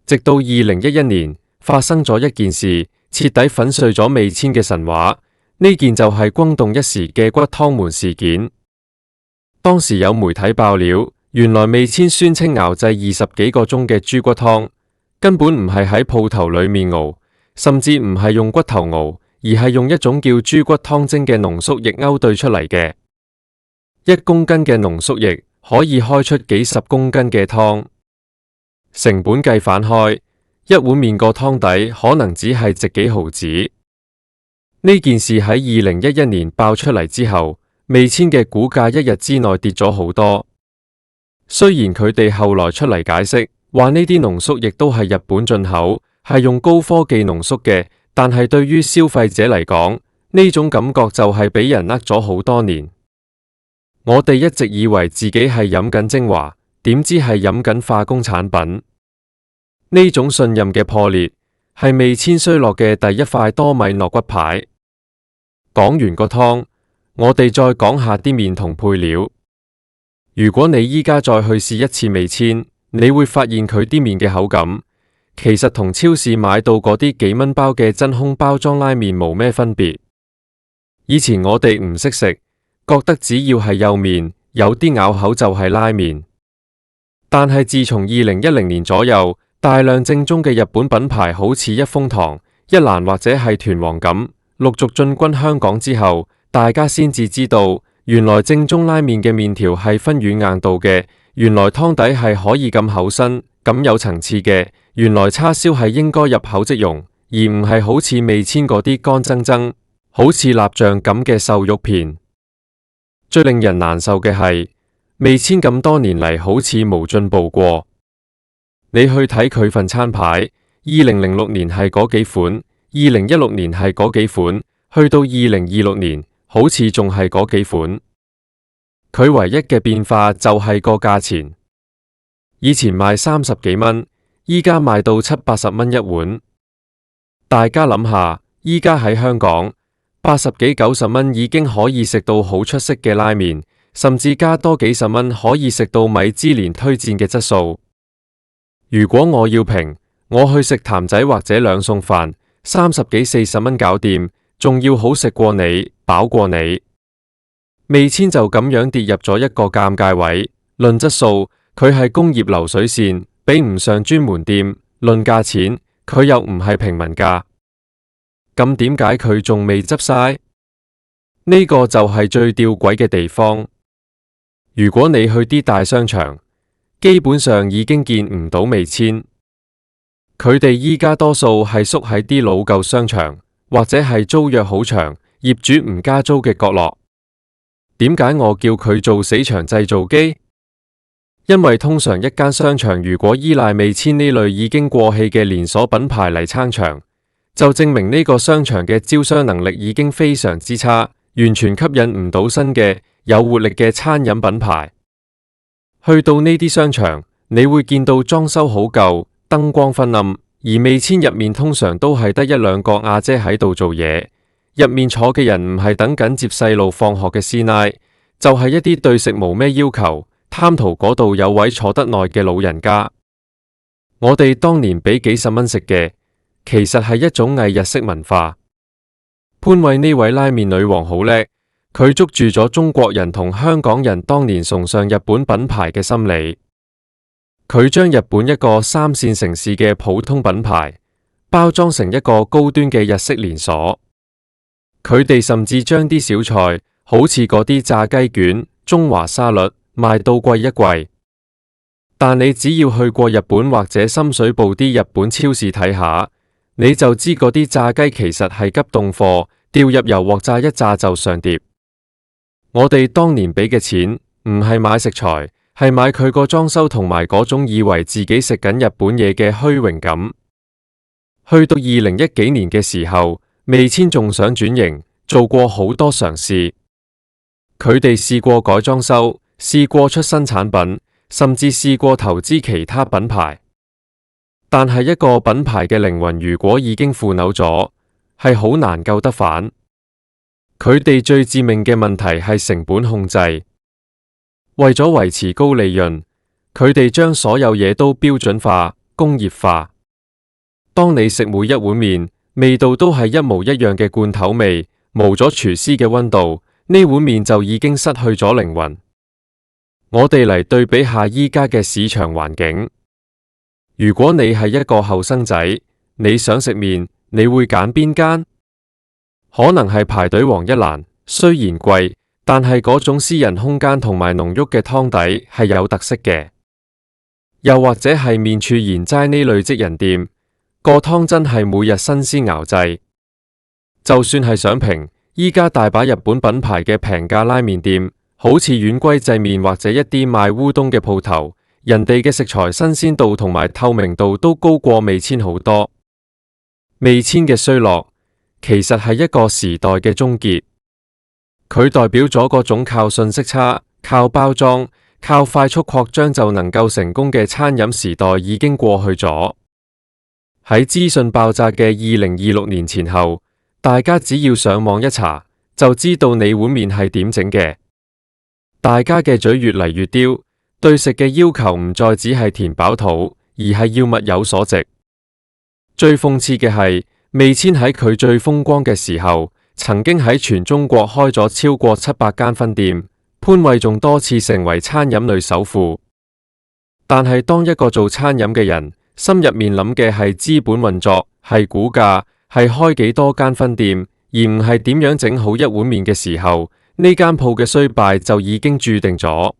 直到2011年發生咗一件事，徹底粉碎咗味千嘅神話。呢件就係轟動一時嘅骨湯門事件。當時有媒體爆料，原來味千宣稱熬製20幾個鐘嘅豬骨湯，根本唔係喺鋪頭裏面熬，甚至唔係用骨頭熬，而係用一種叫豬骨湯精嘅濃縮液勾兌出嚟嘅。1公斤嘅濃縮液可以開出幾十公斤嘅湯，成本計反開，一碗麵個湯底可能只係值幾毫子。呢件事喺2011年爆出嚟之後，味千嘅股價一日之內跌咗好多。雖然佢哋後來出嚟解釋，話呢啲濃縮液都係日本進口，係用高科技濃縮嘅，但係對於消費者嚟講，呢種感覺就係俾人呃咗好多年。我哋一直以為自己係飲緊精華，點知係飲緊化工產品。呢種信任嘅破裂，係味千衰落嘅第一塊多米諾骨牌。講完個湯，我哋再講下啲麵同配料。如果你依家再去試一次味千，你會發現佢啲麵嘅口感，其實同超市買到嗰啲幾蚊包嘅真空包裝拉麵冇咩分別。以前我哋唔識食，覺得只要係幼麵，有啲咬口就係拉麵。但係自從2010年左右，大量正宗嘅日本品牌好似一風堂、一蘭或者係豚王咁，陸續進軍香港之後，大家先至知道，原來正宗拉麵嘅麵條係分軟硬度嘅，原來湯底係可以咁厚身、咁有層次嘅，原來叉燒係應該入口即溶，而唔係好似味千嗰啲乾爭爭、好似蠟像咁嘅瘦肉片。最令人難受嘅係，味千咁多年嚟好似冇進步過。你去睇佢份餐牌，2006年係嗰幾款，2016年係嗰幾款，去到2026年好似仲係嗰幾款。佢唯一嘅變化就係個價錢，以前賣30幾蚊，依家賣到70-80蚊一碗。大家諗下，依家喺香港80幾90蚊已經可以食到好出色嘅拉麵，甚至加多幾十蚊可以食到米芝蓮推薦嘅質素。如果我要評，我去食譚仔或者兩餸飯，30幾40蚊搞掂，仲要好食過你，飽過你。味千就咁樣跌入咗一個尷尬位。論質素，佢係工業流水線，比唔上專門店；論價錢，佢又唔係平民價。咁點解佢仲未執晒？呢個就係最吊詭嘅地方。如果你去啲大商場，基本上已經見唔到味千。佢哋依家多數係縮喺啲老舊商場，或者係租約好長、業主唔加租嘅角落。點解我叫佢做死場製造機？因為通常一間商場如果依賴味千呢類已經過氣嘅連鎖品牌嚟撐場，就證明呢個商場嘅招商能力已經非常之差，完全吸引唔到新嘅有活力嘅餐飲品牌。去到呢啲商場，你會見到裝修好舊，燈光昏暗，而味千入面通常都係得一兩個阿姐喺度做嘢。入面坐嘅人唔係等緊接細路放學嘅師奶，就係一啲對食冇咩要求，貪圖嗰度有位坐得耐嘅老人家。我哋當年俾幾十蚊食嘅，其實係一種偽日式文化。潘惠呢位拉麵女王好叻。佢捉住咗中國人同香港人當年崇尚日本品牌嘅心理，佢將日本一個3線城市嘅普通品牌包裝成一個高端嘅日式連鎖。佢哋甚至將啲小菜，好似嗰啲炸雞卷、中華沙律賣到貴一貴。但你只要去過日本或者深水埗啲日本超市睇下，你就知嗰啲炸雞其實係急凍貨，掉入油鑊炸一炸就上碟。我哋當年俾嘅錢唔係買食材，係買佢個裝修同埋嗰種以為自己食緊日本嘢嘅虛榮感。去到2010幾年嘅時候，味千仲想轉型，做過好多嘗試。佢哋試過改裝修，試過出新產品，甚至試過投資其他品牌。但係一個品牌嘅靈魂如果已經腐朽咗，係好難救得返。佢哋最致命嘅問題係成本控制。為咗維持高利潤，佢哋將所有嘢都標準化、工業化。當你食每一碗麵，味道都係一模一樣嘅罐頭味，冇咗廚師嘅溫度，呢碗麵就已經失去咗靈魂。我哋嚟對比下依家嘅市場環境。如果你係一個後生仔，你想食麵，你會揀邊間？可能係排隊王一蘭，雖然貴，但係嗰種私人空間同埋濃郁嘅湯底係有特色嘅。又或者係麵處賢齋呢類職人店，個湯真係每日新鮮熬製。就算係想平，依家大把日本品牌嘅平價拉麵店，好似丸龜製麵或者一啲賣烏冬嘅鋪頭，人哋嘅食材新鮮度同埋透明度都高過味千好多。味千嘅衰落，其實係一個時代嘅終結。佢代表咗嗰種靠信息差、靠包裝、靠快速擴張就能夠成功嘅餐飲時代已經過去咗。喺資訊爆炸嘅2026年前後，大家只要上網一查，就知道你碗麵係點整嘅。大家嘅嘴越嚟越刁，對食嘅要求唔再只係填飽肚，而係要物有所值。最諷刺嘅係，味千喺佢最風光嘅時候，曾經喺全中國開咗超過700間分店，潘衛仲多次成為餐飲類首富。但係當一個做餐飲嘅人，心入面諗嘅係資本運作，係股價，係開幾多間分店，而唔係點樣整好一碗麵嘅時候，呢間鋪嘅衰敗就已經注定咗。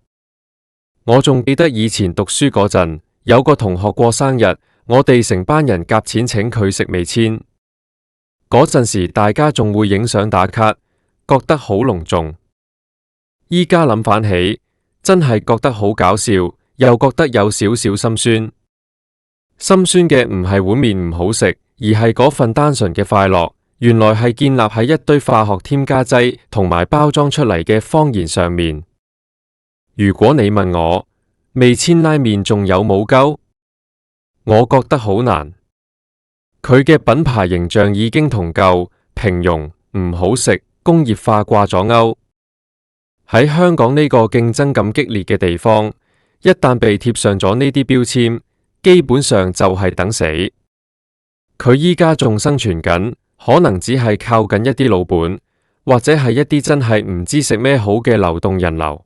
我仲記得以前讀書嗰陣，有個同學過生日，我哋成班人夾錢請佢食味千。嗰陣時大家仲會影相打卡，覺得好隆重。依家諗返起，真係覺得好搞笑，又覺得有少少心酸。心酸嘅唔係碗麵唔好食，而係嗰份單純嘅快樂，原來係建立喺一堆化學添加劑同埋包裝出嚟嘅謊言上面。如果你問我，味千拉麵仲有冇救？我覺得好難。佢嘅品牌形象已經同舊、平庸、唔好食、工業化掛咗鈎。喺香港呢個競爭咁激烈嘅地方，一旦被貼上咗呢啲標籤，基本上就係等死。佢依家仲生存緊，可能只係靠緊一啲老本，或者係一啲真係唔知食咩好嘅流動人流。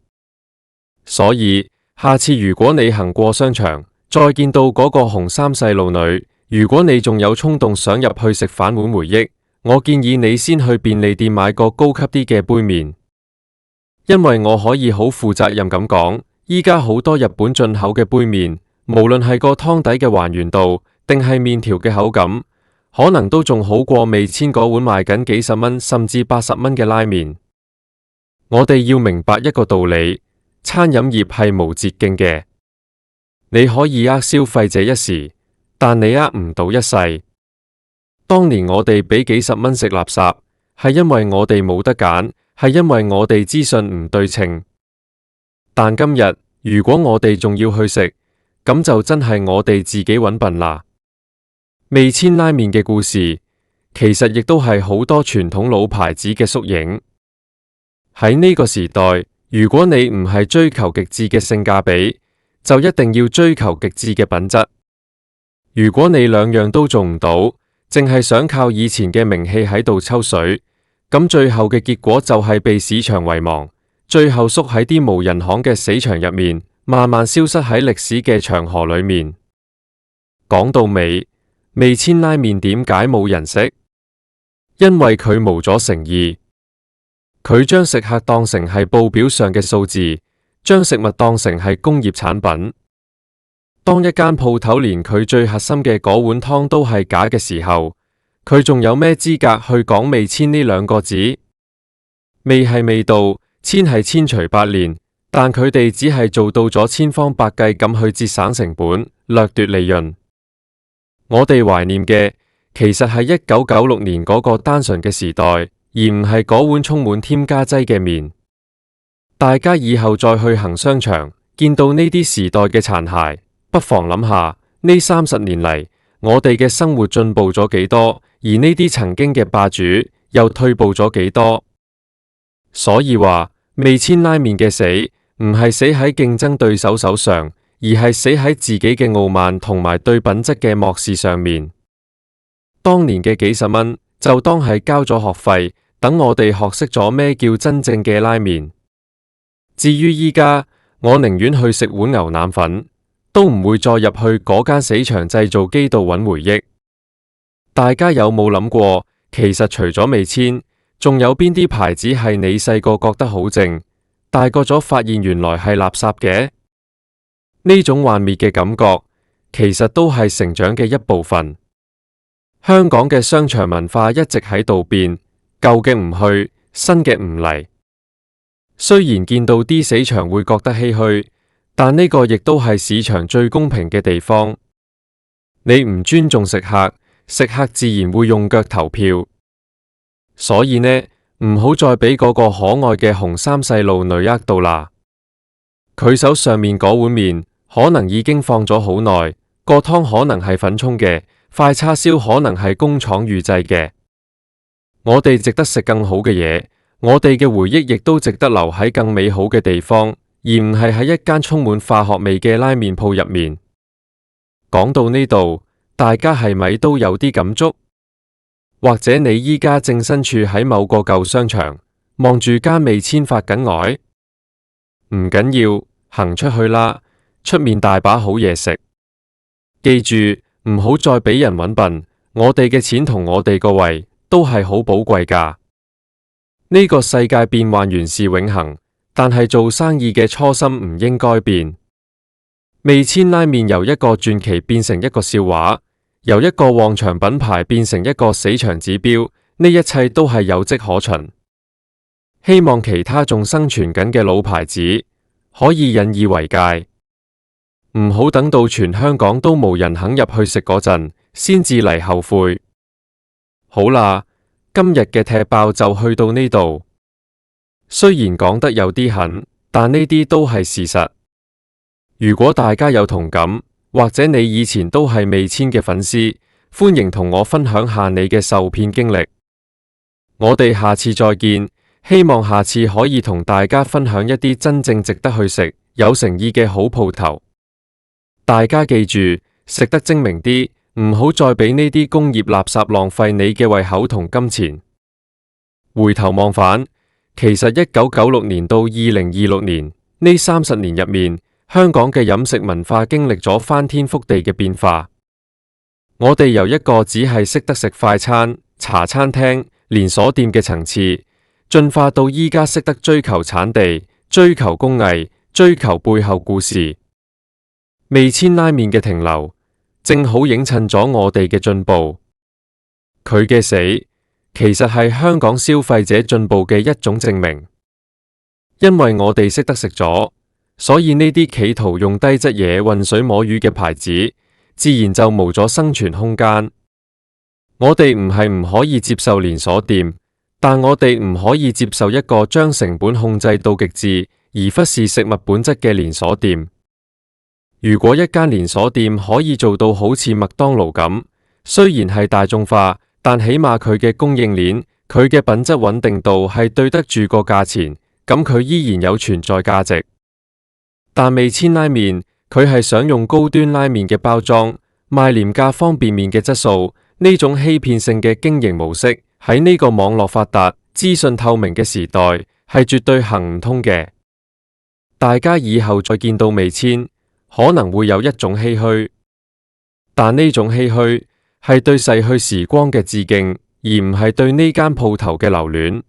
所以下次如果你行過商場，再見到嗰個紅衫細路女，如果你仲有衝動想入去食反碗回憶，我建議你先去便利店買個高級啲嘅杯麵。因為我可以好負責任咁講，依家好多日本進口嘅杯麵，無論係個湯底嘅還原度，定係麵條嘅口感，可能都仲好過味千嗰碗賣緊幾十蚊甚至80蚊嘅拉麵。我哋要明白一個道理，餐飲業係無捷徑嘅。你可以呃消費者一時，但你呃唔到一世。當年我哋俾幾十蚊食垃圾，係因為我哋冇得揀，係因為我哋資訊唔對稱。但今日如果我哋仲要去食，咁就真係我哋自己揾笨啦。味千拉麵嘅故事，其實亦都係好多傳統老牌子嘅縮影。喺呢個時代，如果你唔係追求極致嘅性價比，就一定要追求極致嘅品質。如果你兩樣都做唔到，淨係想靠以前嘅名氣喺度抽水，咁最後嘅結果就係被市場遺忘，最後縮喺啲無人行嘅死場入面，慢慢消失喺歷史嘅長河裏面。講到尾，味千拉麵點解冇人食？因為佢冇咗誠意，佢將食客當成係報表上嘅數字，將食物當成係工業產品。當一間鋪頭連佢最核心嘅嗰碗湯都係假嘅時候，佢仲有咩資格去講味千呢兩個字？味係味道，千係千錘百煉，但佢哋只係做到咗千方百計咁去節省成本，掠奪利潤。我哋懷念嘅其實係1996年嗰個單純嘅時代，而唔係嗰碗充滿添加劑嘅麵。大家以後再去行商場，見到呢啲時代嘅殘骸，不妨諗下呢30年嚟，我哋嘅生活進步咗幾多，而呢啲曾經嘅霸主又退步咗幾多。所以話味千拉麵嘅死，唔係死喺競爭對手手上，而係死喺自己嘅傲慢同埋對品質嘅漠視上面。當年嘅幾十蚊就當係交咗學費，等我哋學識咗咩叫真正嘅拉麵。至於依家，我寧願去食碗牛腩粉，都唔會再入去嗰間死場製造機度揾回憶。大家有冇諗過，其實除咗味千，仲有邊啲牌子係你細個覺得好正，大個咗發現原來係垃圾嘅？呢種幻滅嘅感覺，其實都係成長嘅一部分。香港嘅商場文化一直喺度變，舊嘅唔去，新嘅唔嚟。雖然見到啲死場會覺得唏噓，但呢個亦都係市場最公平嘅地方。你唔尊重食客，食客自然會用腳投票。所以呢，唔好再俾嗰個可愛嘅紅衫細路女呃到啦。佢手上面嗰碗麵可能已經放咗好耐，個湯可能係粉沖嘅，塊叉燒可能係工廠預製嘅。我哋值得食更好嘅嘢，我哋嘅回憶亦都值得留喺更美好嘅地方，而唔係喺一間充滿化學味嘅拉麵鋪入面。講到呢度，大家係咪都有啲感觸？或者你依家正身處喺某個舊商場，望住間味千發緊呆？唔緊要，行出去啦，出面大把好嘢食。記住，唔好再俾人搵笨，我哋嘅錢同我哋個胃都係好寶貴㗎。呢個世界變幻原是永恆，但係做生意嘅初心唔應該變。味千拉麵由一個傳奇變成一個笑話，由一個旺場品牌變成一個死場指標，呢一切都係有跡可循。希望其他仲生存緊嘅老牌子可以引以為戒，唔好等到全香港都無人肯入去食嗰陣，先至嚟後悔。好啦，今日嘅踢爆就去到呢度。雖然講得有啲狠，但呢啲都係事實。如果大家有同感，或者你以前都係味千嘅粉絲，歡迎同我分享下你嘅受騙經歷。我哋下次再見，希望下次可以同大家分享一啲真正值得去食、有誠意嘅好鋪頭。大家記住，食得精明啲，唔好再俾呢啲工業垃圾浪費你嘅胃口同金錢。回頭望返，其實1996年到2026年呢30年入面，香港嘅飲食文化經歷咗翻天覆地嘅變化。我哋由一個只係識得食快餐、茶餐廳、連鎖店嘅層次，進化到依家識得追求產地、追求工藝、追求背後故事。味千拉麵嘅停留，正好映襯咗我哋嘅進步。佢嘅死，其實係香港消費者進步嘅一種證明。因為我哋識得食咗，所以呢啲企圖用低質嘢渾水摸魚嘅牌子，自然就冇咗生存空間。我哋唔係唔可以接受連鎖店，但我哋唔可以接受一個將成本控制到極致，而忽視食物本質嘅連鎖店。如果一間連鎖店可以做到好似麥當勞咁，雖然係大眾化，但起碼佢嘅供應鏈、佢嘅品質穩定度係對得住個價錢，咁佢依然有存在價值。但味千拉麵，佢係想用高端拉麵嘅包裝，賣廉價方便麵嘅質素，呢種欺騙性嘅經營模式，喺呢個網絡發達、資訊透明嘅時代，係絕對行唔通嘅。大家以後再見到味千，可能會有一種唏噓，但呢種唏噓係對逝去時光嘅致敬，而唔係對呢間鋪頭嘅留戀。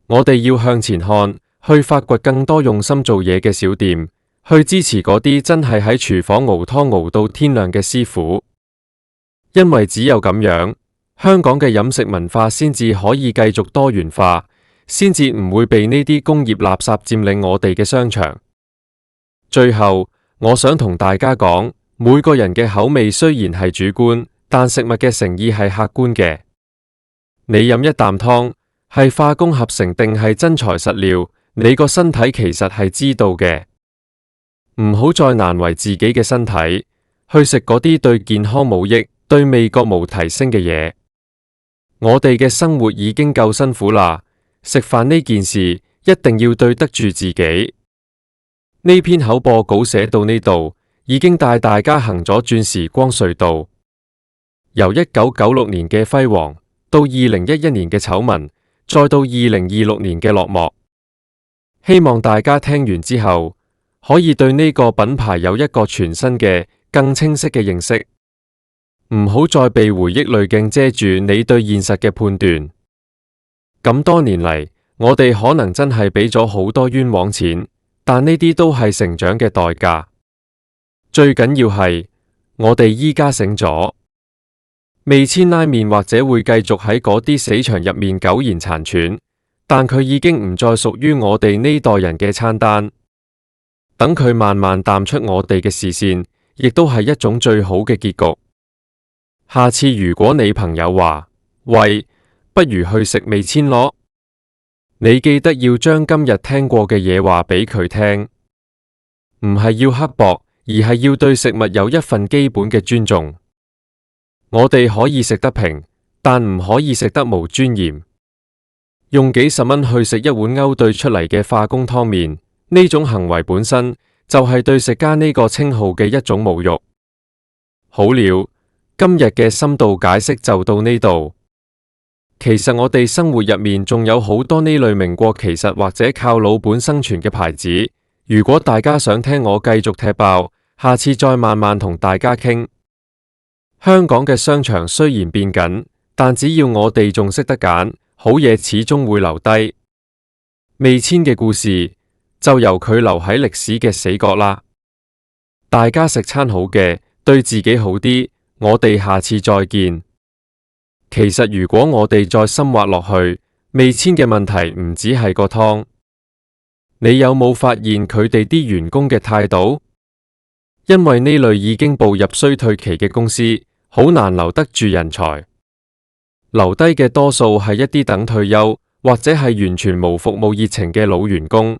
我哋要向前看，去發掘更多用心做嘢嘅小店，去支持嗰啲真係喺廚房熬湯熬到天亮嘅師傅。因為只有咁樣，香港嘅飲食文化先至可以繼續多元化，先至唔會被呢啲工業垃圾佔領我哋嘅商場。最後，我想同大家講，每個人嘅口味雖然係主觀，但食物嘅誠意係客觀嘅。你飲一啖湯，係化工合成定係真材實料，你個身體其實係知道嘅。唔好再難為自己嘅身體，去食嗰啲對健康冇益、對味覺無提升嘅嘢。我哋嘅生活已經夠辛苦啦，食飯呢件事一定要對得住自己。呢篇口播稿寫到呢度，已經帶大家行咗轉時光隧道，由1996年嘅輝煌，到2011年嘅醜聞，再到2026年嘅落寞。希望大家聽完之後，可以對呢個品牌有一個全新嘅、更清晰嘅認識。唔好再被回憶濾鏡遮住你對現實嘅判斷。咁多年嚟，我哋可能真係俾咗好多冤枉錢，但呢啲都係成長嘅代價。最緊要係我哋依家醒咗，味千拉麵或者會繼續喺嗰啲死場入面苟延殘喘，但佢已經唔再屬於我哋呢代人嘅餐單。等佢慢慢淡出我哋嘅視線，亦都係一種最好嘅結局。下次如果你朋友話，喂，不如去食味千咯，你記得要將今日聽過嘅嘢話俾佢聽，唔係要刻薄，而係要對食物有一份基本嘅尊重。我哋可以食得平，但唔可以食得無尊嚴。用幾十蚊去食一碗勾兌出嚟嘅化工湯麵，呢種行為本身就係對食家呢個稱號嘅一種侮辱。好了，今日嘅深度解釋就到呢度。其實我哋生活入面仲有好多呢類名過其實或者靠老本生存嘅牌子。如果大家想聽我繼續踢爆，下次再慢慢同大家傾。香港嘅商場雖然變緊，但只要我哋仲識得揀，好嘢始終會留低。味千嘅故事就由佢留喺歷史嘅死角啦。大家食餐好嘅，對自己好啲。我哋下次再見。其實如果我哋再深挖落去，味千嘅問題唔止係個湯。你有冇發現佢哋啲員工嘅態度？因為呢類已經步入衰退期嘅公司，好難留得住人才。留低嘅多數係一啲等退休或者係完全無服務熱情嘅老員工。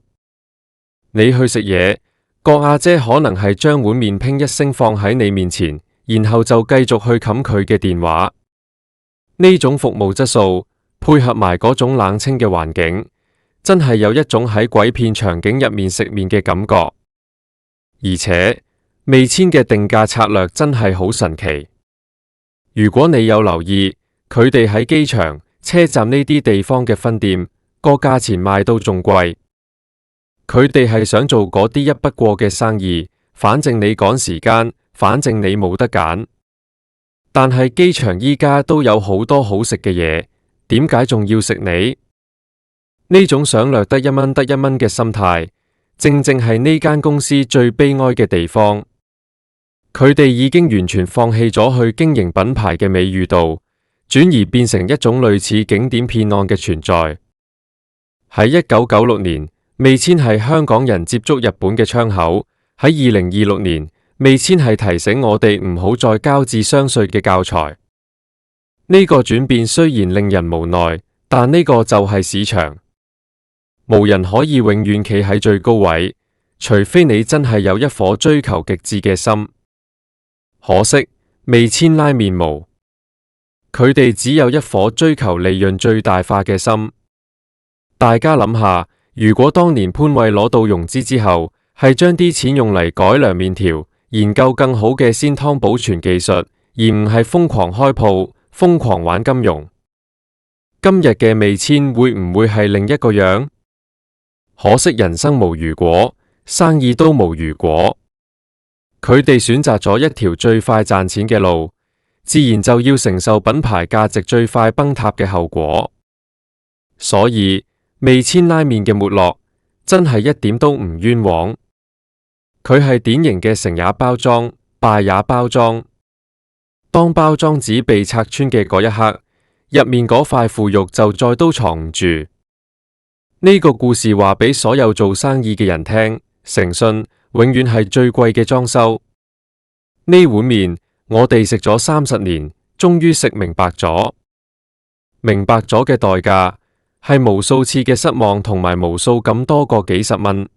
你去食嘢，個阿姐可能係將碗麵拼一聲放喺你面前，然後就繼續去冚佢嘅電話。呢種服務質素配合埋嗰種冷清嘅環境，真係有一種喺鬼片場景入面食麵嘅感覺。而且味千嘅定價策略真係好神奇。如果你有留意，佢哋喺機場、車站呢啲地方嘅分店，個價錢賣到仲貴。佢哋係想做嗰啲一筆過嘅生意，反正你趕時間，反正你冇得揀。但係機場依家都有好多好食嘅嘢，點解仲要食你？呢種想掠得一蚊得一蚊嘅心態，正正係呢間公司最悲哀嘅地方。佢哋已經完全放棄咗去經營品牌嘅美譽度，轉而變成一種類似景點騙案嘅存在。喺1996年，味千係香港人接觸日本嘅窗口。喺2026年，味千係提醒我哋唔好再交智商稅嘅教材。呢個轉變雖然令人無奈，但呢個就係市場。無人可以永遠企喺最高位，除非你真係有一顆追求極致嘅心。可惜味千拉麵無，佢哋只有一顆追求利潤最大化嘅心。大家諗下，如果當年潘惠攞到融資之後，係將啲錢用嚟改良麵條，研究更好嘅鮮湯保存技術，而唔係瘋狂開鋪、瘋狂玩金融，今日嘅味千會唔會係另一個樣？可惜人生無如果，生意都無如果。佢哋選擇咗一條最快賺錢嘅路，自然就要承受品牌價值最快崩塌嘅後果。所以味千拉麵嘅沒落真係一點都唔冤枉。佢係典型嘅成也包裝，敗也包裝。當包裝紙被拆穿嘅嗰一刻，入面嗰塊腐肉就再都藏唔住。呢個故事話俾所有做生意嘅人聽，誠信永遠係最貴嘅裝修。呢碗麵我哋食咗30年，終於食明白咗。明白咗嘅代價係無數次嘅失望同埋無數咁多個幾十蚊，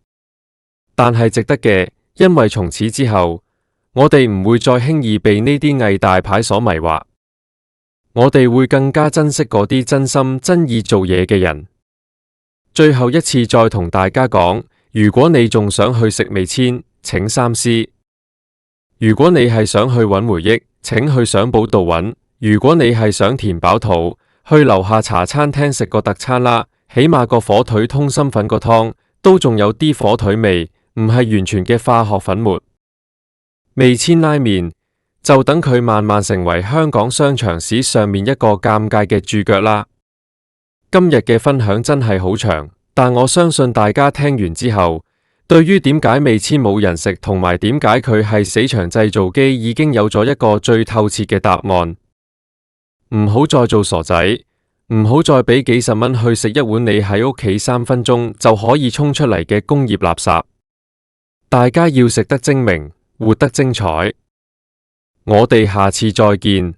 但係值得嘅，因為從此之後，我哋唔會再輕易被呢啲偽大牌所迷惑。我哋會更加珍惜嗰啲真心真意做嘢嘅人。最後一次再同大家講，如果你仲想去食味千，請三思。如果你係想去揾回憶，請去相簿度揾。如果你係想填飽肚，去樓下茶餐廳食個特餐啦，起碼個火腿通心粉個湯都仲有啲火腿味，唔係完全嘅化學粉末。味千拉麵就等佢慢慢成為香港商場史上面一個尷尬嘅注腳啦。今日嘅分享真係好長，但我相信大家聽完之後，對於點解味千冇人食同埋點解佢係死場製造機已經有咗一個最透徹嘅答案。唔好再做傻仔，唔好再俾幾十蚊去食一碗你喺屋企3分鐘就可以沖出嚟嘅工業垃圾。大家要食得精明，活得精彩。我哋下次再見。